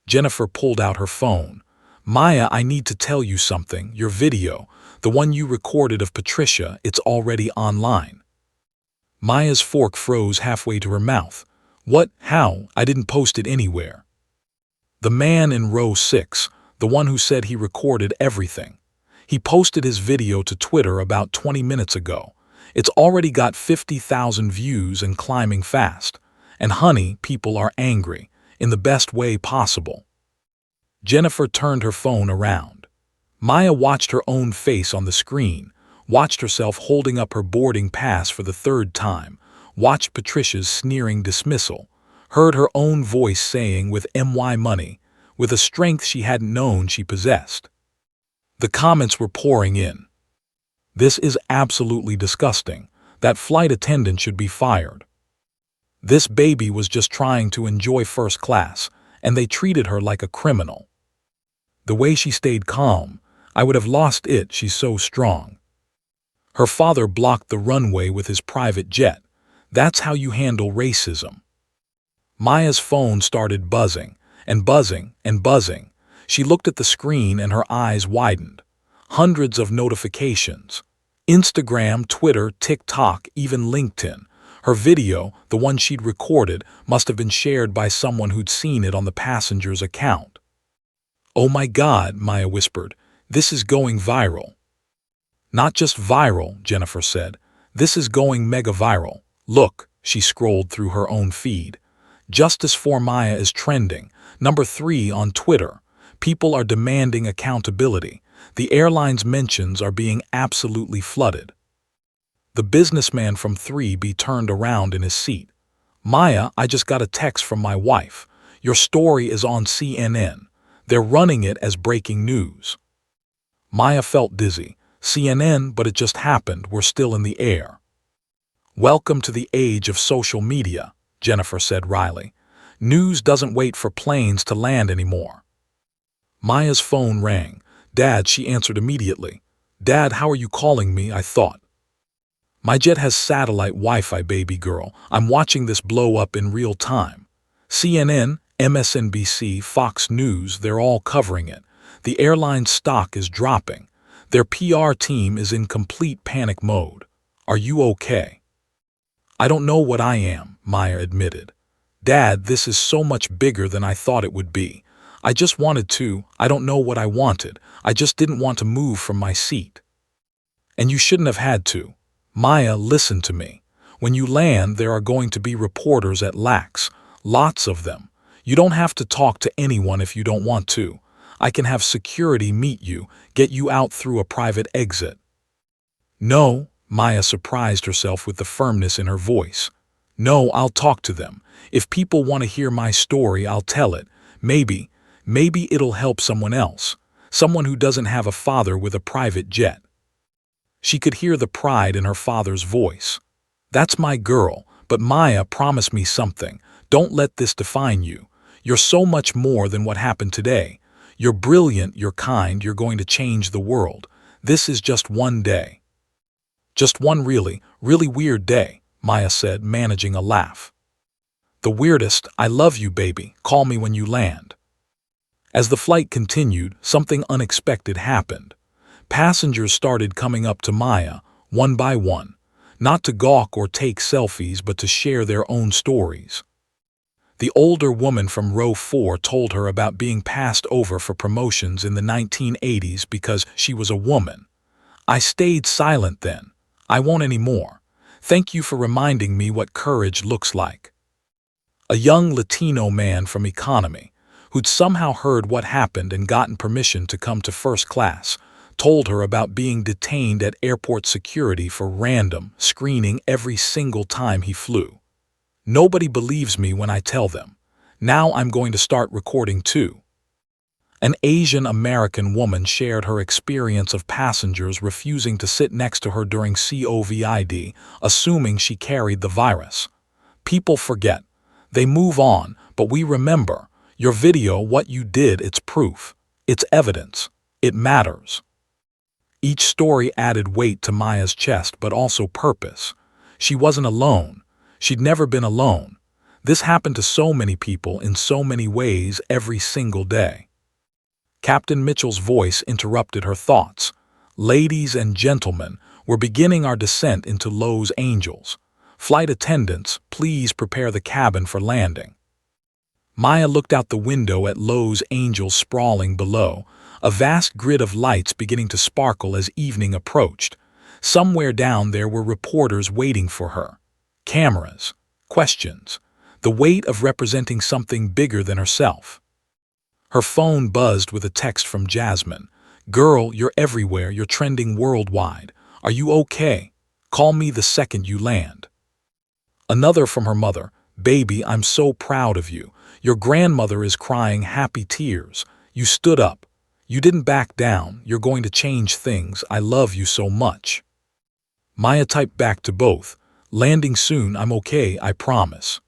Jennifer pulled out her phone. Maya, I need to tell you something. Your video, the one you recorded of Patricia, it's already online. Maya's fork froze halfway to her mouth. What? How? I didn't post it anywhere. The man in row 6, the one who said he recorded everything. He posted his video to Twitter about 20 minutes ago. It's already got 50,000 views and climbing fast. And honey, people are angry, in the best way possible. Jennifer turned her phone around. Maya watched her own face on the screen, watched herself holding up her boarding pass for the 3rd time, watched Patricia's sneering dismissal, heard her own voice saying with my money, with a strength she hadn't known she possessed. The comments were pouring in. This is absolutely disgusting. That flight attendant should be fired. This baby was just trying to enjoy first class, and they treated her like a criminal. The way she stayed calm, I would have lost it, she's so strong. Her father blocked the runway with his private jet. That's how you handle racism. Maya's phone started buzzing, and buzzing, and buzzing. She looked at the screen and her eyes widened. Hundreds of notifications. Instagram, Twitter, TikTok, even LinkedIn. Her video, the one she'd recorded, must have been shared by someone who'd seen it on the passenger's account. Oh my God, Maya whispered. This is going viral. Not just viral, Jennifer said. This is going mega viral. Look, she scrolled through her own feed. Justice for Maya is trending. Number 3 on Twitter. People are demanding accountability. The airline's mentions are being absolutely flooded. The businessman from 3B turned around in his seat. Maya, I just got a text from my wife. Your story is on CNN. They're running it as breaking news. Maya felt dizzy. CNN, but it just happened. We're still in the air. Welcome to the age of social media, Jennifer said wryly. News doesn't wait for planes to land anymore. Maya's phone rang. Dad, she answered immediately. Dad, how are you calling me? I thought. My jet has satellite Wi-Fi, baby girl. I'm watching this blow up in real time. CNN, MSNBC, Fox News, they're all covering it. The airline's stock is dropping. Their PR team is in complete panic mode. Are you okay? I don't know what I am, Maya admitted. Dad, this is so much bigger than I thought it would be. I just wanted to, I don't know what I wanted. I just didn't want to move from my seat. And you shouldn't have had to. Maya, listen to me. When you land, there are going to be reporters at LAX. Lots of them. You don't have to talk to anyone if you don't want to. I can have security meet you, get you out through a private exit. No, Maya surprised herself with the firmness in her voice. No, I'll talk to them. If people want to hear my story, I'll tell it. Maybe it'll help someone else. Someone who doesn't have a father with a private jet. She could hear the pride in her father's voice. That's my girl, but Maya, promise me something. Don't let this define you. You're so much more than what happened today. You're brilliant, you're kind, you're going to change the world. This is just one day. Just one really weird day, Maya said, managing a laugh. The weirdest. I love you, baby. Call me when you land. As the flight continued, something unexpected happened. Passengers started coming up to Maya, one by one, not to gawk or take selfies, but to share their own stories. The older woman from row 4 told her about being passed over for promotions in the 1980s because she was a woman. I stayed silent then. I won't anymore. Thank you for reminding me what courage looks like. A young Latino man from economy, who'd somehow heard what happened and gotten permission to come to first class, told her about being detained at airport security for random screening every single time he flew. Nobody believes me when I tell them. Now I'm going to start recording too. An Asian American woman shared her experience of passengers refusing to sit next to her during COVID, assuming she carried the virus. People forget. They move on, but we remember. Your video, what you did, it's proof. It's evidence. It matters. Each story added weight to Maya's chest, but also purpose. She wasn't alone. She'd never been alone. This happened to so many people in so many ways every single day. Captain Mitchell's voice interrupted her thoughts. Ladies and gentlemen, we're beginning our descent into Los Angeles. Flight attendants, please prepare the cabin for landing. Maya looked out the window at Los Angeles sprawling below, a vast grid of lights beginning to sparkle as evening approached. Somewhere down there were reporters waiting for her. Cameras, questions, the weight of representing something bigger than herself. Her phone buzzed with a text from Jasmine. Girl, you're everywhere, you're trending worldwide. Are you okay? Call me the second you land. Another from her mother. Baby, I'm so proud of you. Your grandmother is crying happy tears. You stood up. You didn't back down. You're going to change things. I love you so much. Maya typed back to both. Landing soon, I'm okay, I promise.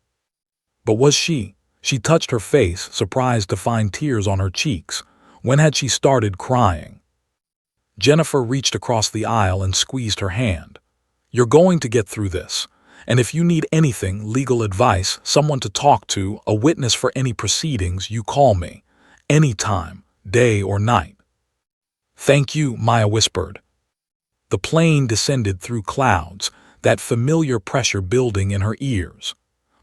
But was she? She touched her face, surprised to find tears on her cheeks. When had she started crying? Jennifer reached across the aisle and squeezed her hand. You're going to get through this. And if you need anything, legal advice, someone to talk to, a witness for any proceedings, you call me. Anytime, day or night. Thank you, Maya whispered. The plane descended through clouds, that familiar pressure building in her ears.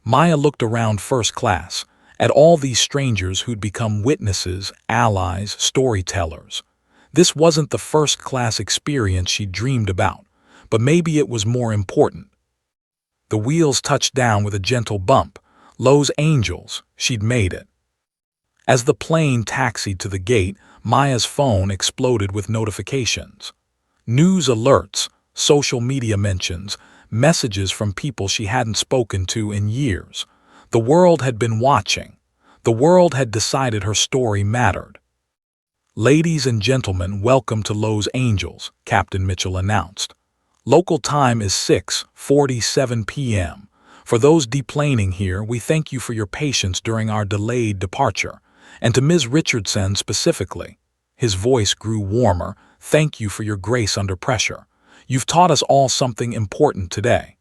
Maya looked around first class, at all these strangers who'd become witnesses, allies, storytellers. This wasn't the first-class experience she dreamed about, but maybe it was more important. The wheels touched down with a gentle bump. Los Angeles, she'd made it. As the plane taxied to the gate, Maya's phone exploded with notifications. News alerts, social media mentions, messages from people she hadn't spoken to in years. The world had been watching. The world had decided her story mattered. Ladies and gentlemen, welcome to Los Angeles, Captain Mitchell announced. Local time is 6:47 p.m. For those deplaning here, we thank you for your patience during our delayed departure. And to Ms. Richardson specifically, his voice grew warmer, thank you for your grace under pressure. You've taught us all something important today.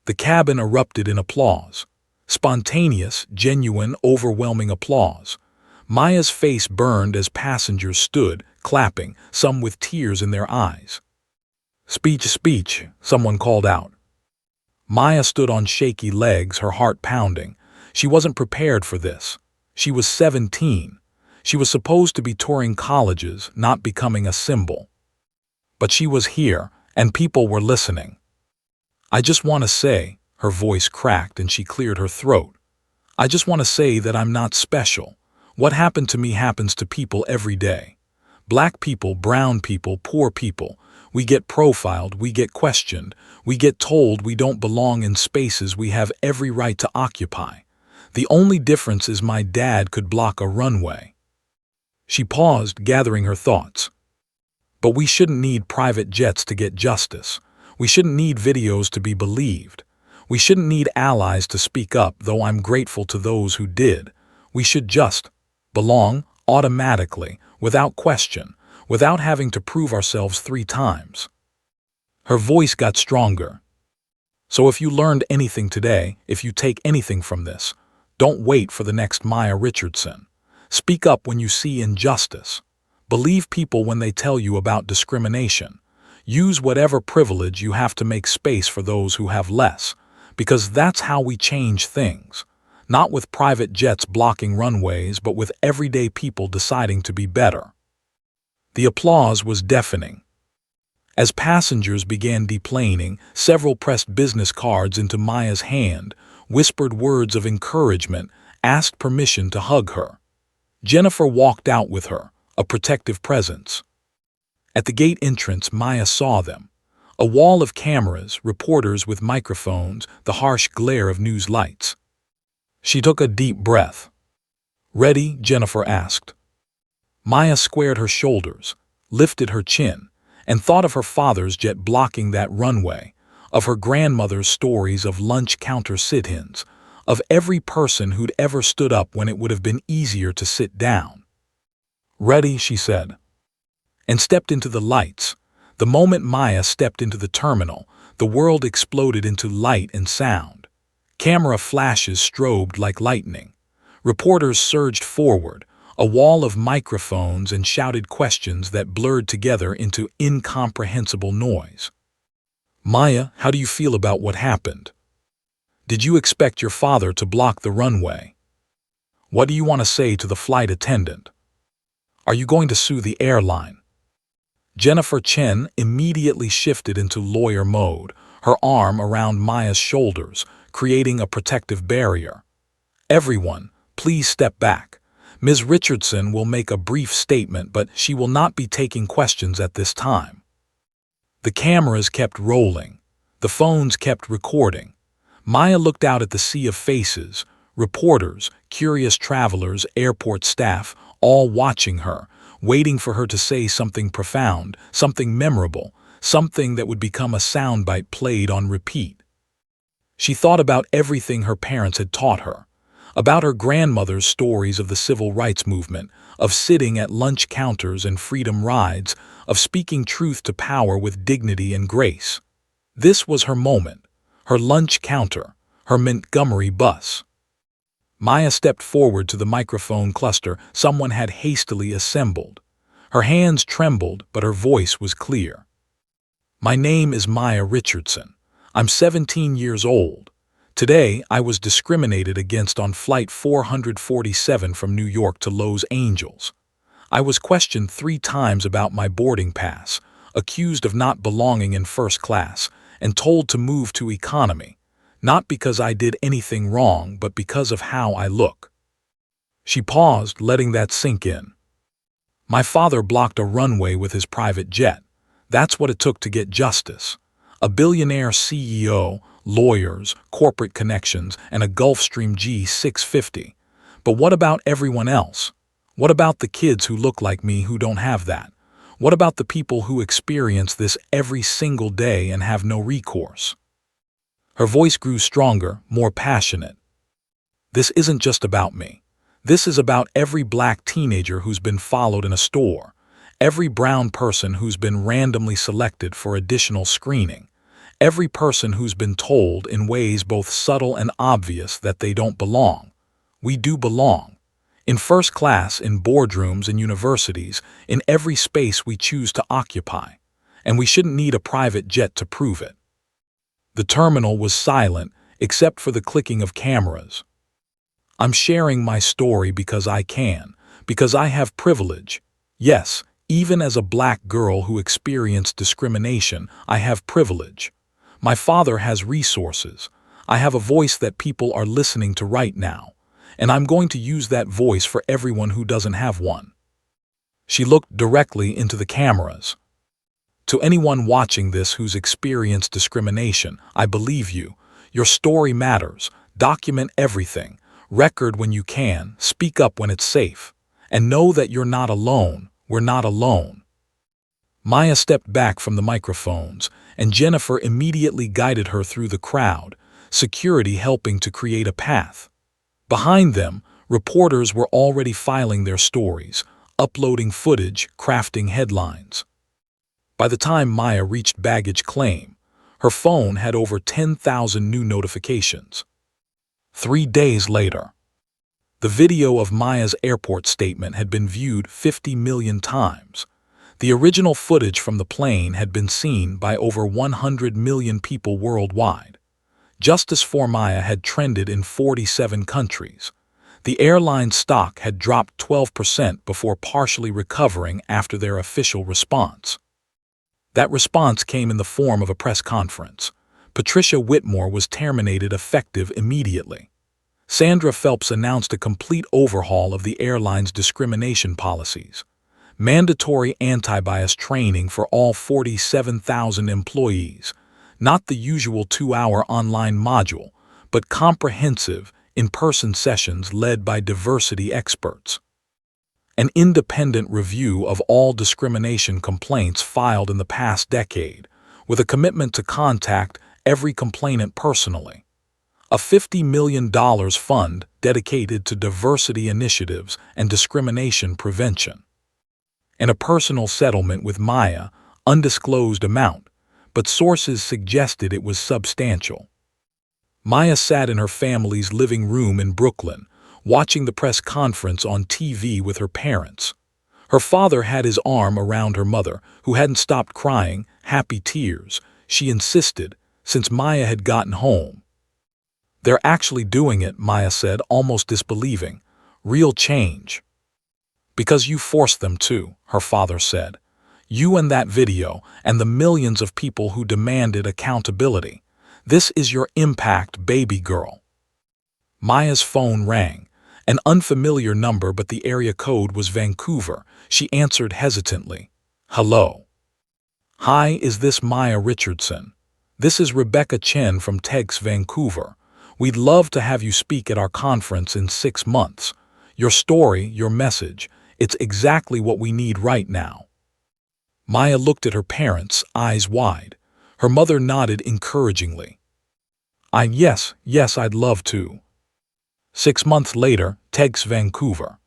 The cabin erupted in applause. Spontaneous, genuine, overwhelming applause. Maya's face burned as passengers stood, clapping, some with tears in their eyes. Speech, someone called out. Maya stood on shaky legs, her heart pounding. She wasn't prepared for this. She was 17. She was supposed to be touring colleges, not becoming a symbol. But she was here, and people were listening. I just want to say, her voice cracked and she cleared her throat. I just want to say that I'm not special. What happened to me happens to people every day. Black people, brown people, poor people. We get profiled, we get questioned, we get told we don't belong in spaces we have every right to occupy. The only difference is my dad could block a runway. She paused, gathering her thoughts. But we shouldn't need private jets to get justice. We shouldn't need videos to be believed. We shouldn't need allies to speak up, though I'm grateful to those who did. We should just belong automatically, without question, without having to prove ourselves 3 times. Her voice got stronger. So if you learned anything today, if you take anything from this, don't wait for the next Maya Richardson. Speak up when you see injustice. Believe people when they tell you about discrimination. Use whatever privilege you have to make space for those who have less, because that's how we change things. not with private jets blocking runways, but with everyday people deciding to be better. The applause was deafening. As passengers began deplaning, several pressed business cards into Maya's hand, whispered words of encouragement, asked permission to hug her. Jennifer walked out with her, a protective presence. At the gate entrance, Maya saw them. A wall of cameras, reporters with microphones, the harsh glare of news lights. She took a deep breath. "Ready?" Jennifer asked. Maya squared her shoulders, lifted her chin, and thought of her father's jet blocking that runway, of her grandmother's stories of lunch counter sit-ins, of every person who'd ever stood up when it would have been easier to sit down. "Ready," she said, and stepped into the lights. The moment Maya stepped into the terminal, the world exploded into light and sound. Camera flashes strobed like lightning. Reporters surged forward, a wall of microphones and shouted questions that blurred together into incomprehensible noise. "Maya, how do you feel about what happened? Did you expect your father to block the runway? What do you want to say to the flight attendant? Are you going to sue the airline?" Jennifer Chen immediately shifted into lawyer mode, her arm around Maya's shoulders, creating a protective barrier. "Everyone, please step back. Ms. Richardson will make a brief statement, but she will not be taking questions at this time." The cameras kept rolling. The phones kept recording. Maya looked out at the sea of faces, reporters, curious travelers, airport staff, all watching her, waiting for her to say something profound, something memorable, something that would become a soundbite played on repeat. She thought about everything her parents had taught her, about her grandmother's stories of the civil rights movement, of sitting at lunch counters and freedom rides, of speaking truth to power with dignity and grace. This was her moment, her lunch counter, her Montgomery bus. Maya stepped forward to the microphone cluster someone had hastily assembled. Her hands trembled, but her voice was clear. "My name is Maya Richardson. I'm 17 years old. Today, I was discriminated against on Flight 447 from New York to Los Angeles. I was questioned 3 times about my boarding pass, accused of not belonging in first class, and told to move to economy. Not because I did anything wrong, but because of how I look." She paused, letting that sink in. "My father blocked a runway with his private jet. That's what it took to get justice. A billionaire CEO, lawyers, corporate connections, and a Gulfstream G650. But what about everyone else? What about the kids who look like me who don't have that? What about the people who experience this every single day and have no recourse?" Her voice grew stronger, more passionate. "This isn't just about me. This is about every black teenager who's been followed in a store, every brown person who's been randomly selected for additional screening, every person who's been told in ways both subtle and obvious that they don't belong. We do belong. In first class, in boardrooms and universities, in every space we choose to occupy. And we shouldn't need a private jet to prove it." The terminal was silent, except for the clicking of cameras. "I'm sharing my story because I can, because I have privilege. Yes, even as a black girl who experienced discrimination, I have privilege. My father has resources. I have a voice that people are listening to right now, and I'm going to use that voice for everyone who doesn't have one." She looked directly into the cameras. "To anyone watching this who's experienced discrimination, I believe you. Your story matters. Document everything. Record when you can. Speak up when it's safe. And know that you're not alone. We're not alone." Maya stepped back from the microphones, and Jennifer immediately guided her through the crowd, security helping to create a path. Behind them, reporters were already filing their stories, uploading footage, crafting headlines. By the time Maya reached baggage claim, her phone had over 10,000 new notifications. 3 days later, the video of Maya's airport statement had been viewed 50 million times. The original footage from the plane had been seen by over 100 million people worldwide. Justice for Maya had trended in 47 countries. The airline's stock had dropped 12% before partially recovering after their official response. That response came in the form of a press conference. Patricia Whitmore was terminated effective immediately. Sandra Phelps announced a complete overhaul of the airline's discrimination policies. Mandatory anti-bias training for all 47,000 employees, not the usual 2-hour online module, but comprehensive, in-person sessions led by diversity experts. An independent review of all discrimination complaints filed in the past decade, with a commitment to contact every complainant personally. A $50 million fund dedicated to diversity initiatives and discrimination prevention. And a personal settlement with Maya, undisclosed amount, but sources suggested it was substantial. Maya sat in her family's living room in Brooklyn, watching the press conference on TV with her parents. Her father had his arm around her mother, who hadn't stopped crying, happy tears, she insisted, since Maya had gotten home. "They're actually doing it," Maya said, almost disbelieving. "Real change." "Because you forced them to," her father said. "You and that video, and the millions of people who demanded accountability. This is your impact, baby girl." Maya's phone rang. An unfamiliar number, but the area code was Vancouver. She answered hesitantly. "Hello." "Hi, is this Maya Richardson? This is Rebecca Chen from TEDx Vancouver. We'd love to have you speak at our conference in 6 months. Your story, your message, it's exactly what we need right now." Maya looked at her parents, eyes wide. Her mother nodded encouragingly. Yes, I'd love to." 6 months later, TEDx Vancouver.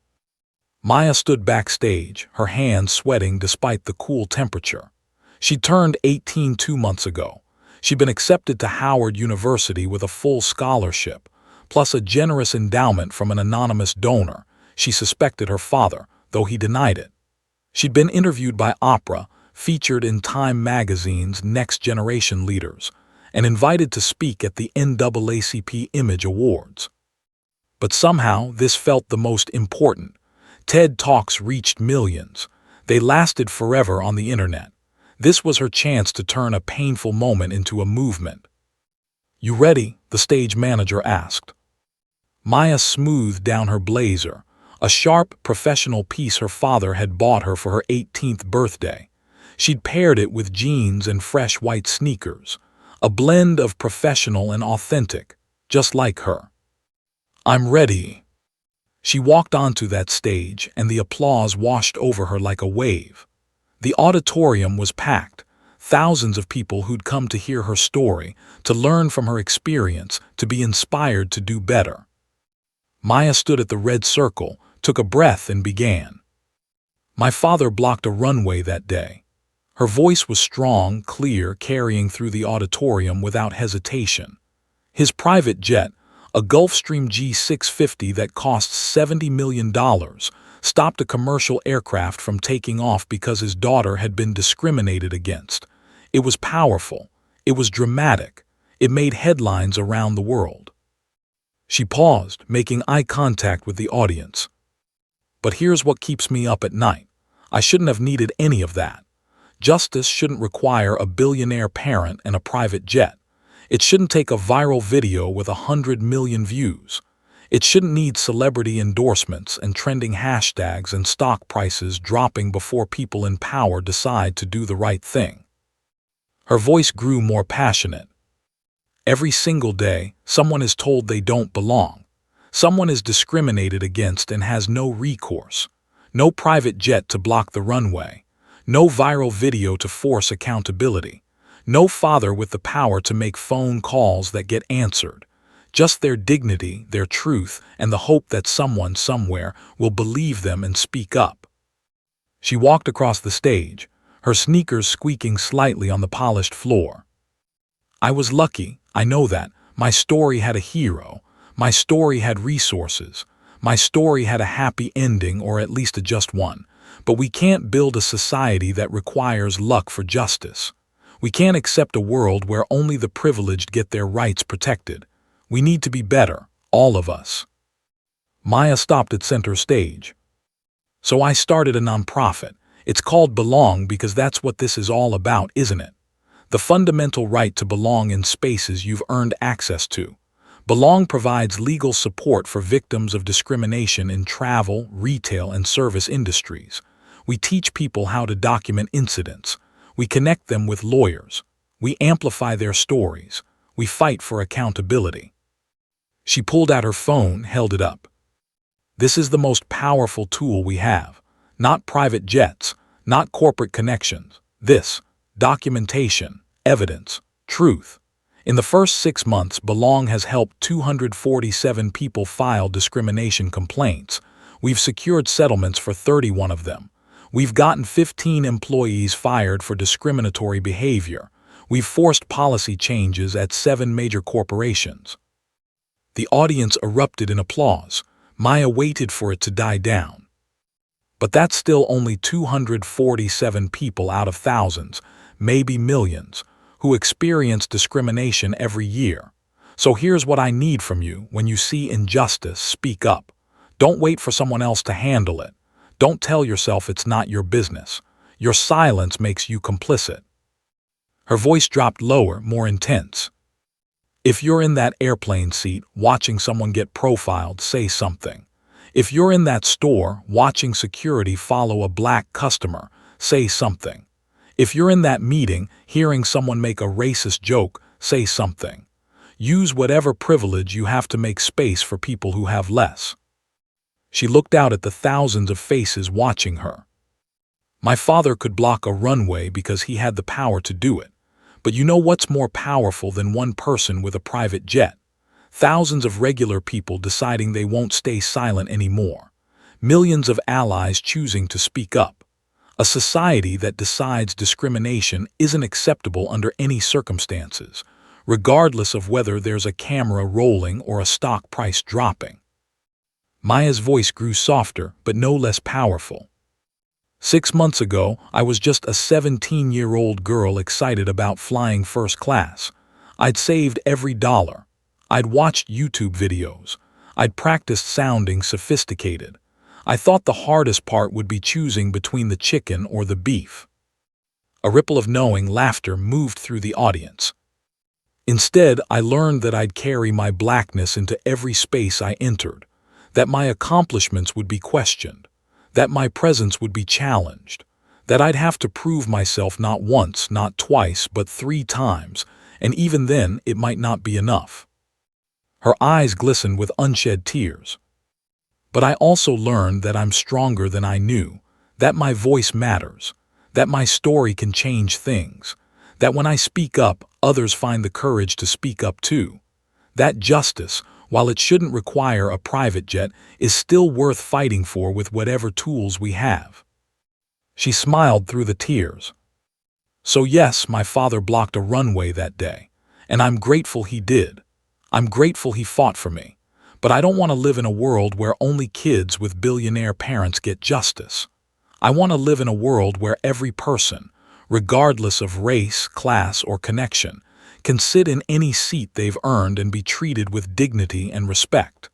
Maya stood backstage, her hands sweating despite the cool temperature. She turned 18 2 months ago. She'd been accepted to Howard University with a full scholarship, plus a generous endowment from an anonymous donor. She suspected her father, though he denied it. She'd been interviewed by Oprah, featured in Time magazine's Next Generation Leaders, and invited to speak at the NAACP Image Awards. But somehow this felt the most important. TED Talks reached millions. They lasted forever on the internet. This was her chance to turn a painful moment into a movement. "You ready?" the stage manager asked. Maya smoothed down her blazer, a sharp, professional piece her father had bought her for her 18th birthday. She'd paired it with jeans and fresh white sneakers, a blend of professional and authentic, just like her. "I'm ready." She walked onto that stage, and the applause washed over her like a wave. The auditorium was packed, thousands of people who'd come to hear her story, to learn from her experience, to be inspired to do better. Maya stood at the red circle, took a breath, and began. "My father blocked a runway that day." Her voice was strong, clear, carrying through the auditorium without hesitation. His private jet, a Gulfstream G650 that cost $70 million, stopped a commercial aircraft from taking off because his daughter had been discriminated against. It was powerful. It was dramatic. It made headlines around the world. She paused, making eye contact with the audience. "But here's what keeps me up at night. I shouldn't have needed any of that. Justice shouldn't require a billionaire parent and a private jet. It shouldn't take a viral video with 100 million views. It shouldn't need celebrity endorsements and trending hashtags and stock prices dropping before people in power decide to do the right thing." Her voice grew more passionate. "Every single day, someone is told they don't belong. Someone is discriminated against and has no recourse. No private jet to block the runway. No viral video to force accountability. No father with the power to make phone calls that get answered. Just their dignity, their truth, and the hope that someone somewhere will believe them and speak up." She walked across the stage, her sneakers squeaking slightly on the polished floor. "I was lucky, I know that. My story had a hero. My story had resources. My story had a happy ending, or at least a just one. But we can't build a society that requires luck for justice. We can't accept a world where only the privileged get their rights protected. We need to be better, all of us. Maya stopped at center stage. So I started a nonprofit. It's called Belong because that's what this is all about, isn't it? The fundamental right to belong in spaces you've earned access to. Belong provides legal support for victims of discrimination in travel, retail, and service industries. We teach people how to document incidents. We connect them with lawyers. We amplify their stories. We fight for accountability. She pulled out her phone, held it up. This is the most powerful tool we have. Not private jets, not corporate connections. This, documentation, evidence, truth. In the first 6 months, Belong has helped 247 people file discrimination complaints. We've secured settlements for 31 of them. We've gotten 15 employees fired for discriminatory behavior. We've forced policy changes at 7 major corporations. The audience erupted in applause. Maya waited for it to die down. But that's still only 247 people out of thousands, maybe millions, who experience discrimination every year. So here's what I need from you: when you see injustice, speak up. Don't wait for someone else to handle it. Don't tell yourself it's not your business. Your silence makes you complicit. Her voice dropped lower, more intense. If you're in that airplane seat watching someone get profiled, say something. If you're in that store watching security follow a black customer, say something. If you're in that meeting hearing someone make a racist joke, say something. Use whatever privilege you have to make space for people who have less. She looked out at the thousands of faces watching her. My father could block a runway because he had the power to do it. But you know what's more powerful than one person with a private jet? Thousands of regular people deciding they won't stay silent anymore. Millions of allies choosing to speak up. A society that decides discrimination isn't acceptable under any circumstances, regardless of whether there's a camera rolling or a stock price dropping. Maya's voice grew softer, but no less powerful. 6 months ago, I was just a 17-year-old girl excited about flying first class. I'd saved every dollar. I'd watched YouTube videos. I'd practiced sounding sophisticated. I thought the hardest part would be choosing between the chicken or the beef. A ripple of knowing laughter moved through the audience. Instead, I learned that I'd carry my blackness into every space I entered, that my accomplishments would be questioned, that my presence would be challenged, that I'd have to prove myself not once, not twice, but 3 times, and even then it might not be enough. Her eyes glistened with unshed tears. But I also learned that I'm stronger than I knew, that my voice matters, that my story can change things, that when I speak up, others find the courage to speak up too. That justice, while it shouldn't require a private jet, is still worth fighting for with whatever tools we have. She smiled through the tears. So yes, my father blocked a runway that day, and I'm grateful he did. I'm grateful he fought for me. But I don't want to live in a world where only kids with billionaire parents get justice. I want to live in a world where every person, regardless of race, class, or connection, can sit in any seat they've earned and be treated with dignity and respect.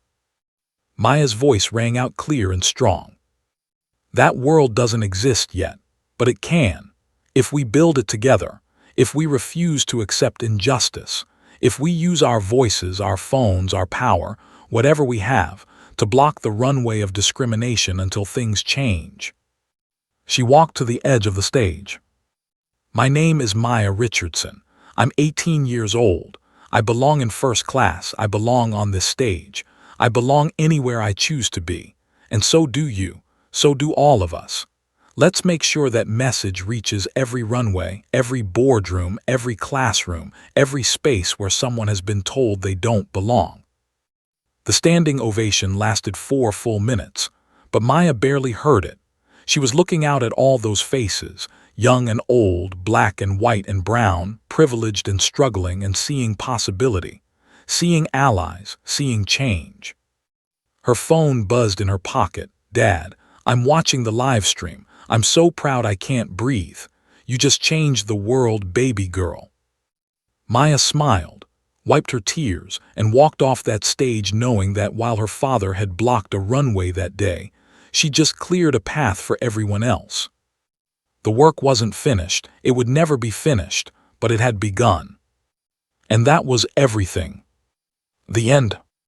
Maya's voice rang out clear and strong. That world doesn't exist yet, but it can. If we build it together, if we refuse to accept injustice, if we use our voices, our phones, our power, whatever we have, to block the runway of discrimination until things change. She walked to the edge of the stage. My name is Maya Richardson. I'm 18 years old. I belong in first class. I belong on this stage. I belong anywhere I choose to be. And so do you. So do all of us. Let's make sure that message reaches every runway, every boardroom, every classroom, every space where someone has been told they don't belong. The standing ovation lasted 4 full minutes, but Maya barely heard it. She was looking out at all those faces, young and old, black and white and brown, privileged and struggling, and seeing possibility, seeing allies, seeing change. Her phone buzzed in her pocket. Dad, I'm watching the live stream. I'm so proud I can't breathe. You just changed the world, baby girl." Maya smiled, wiped her tears, and walked off that stage knowing that while her father had blocked a runway that day, she just cleared a path for everyone else. The work wasn't finished, it would never be finished, but it had begun. And that was everything. The end.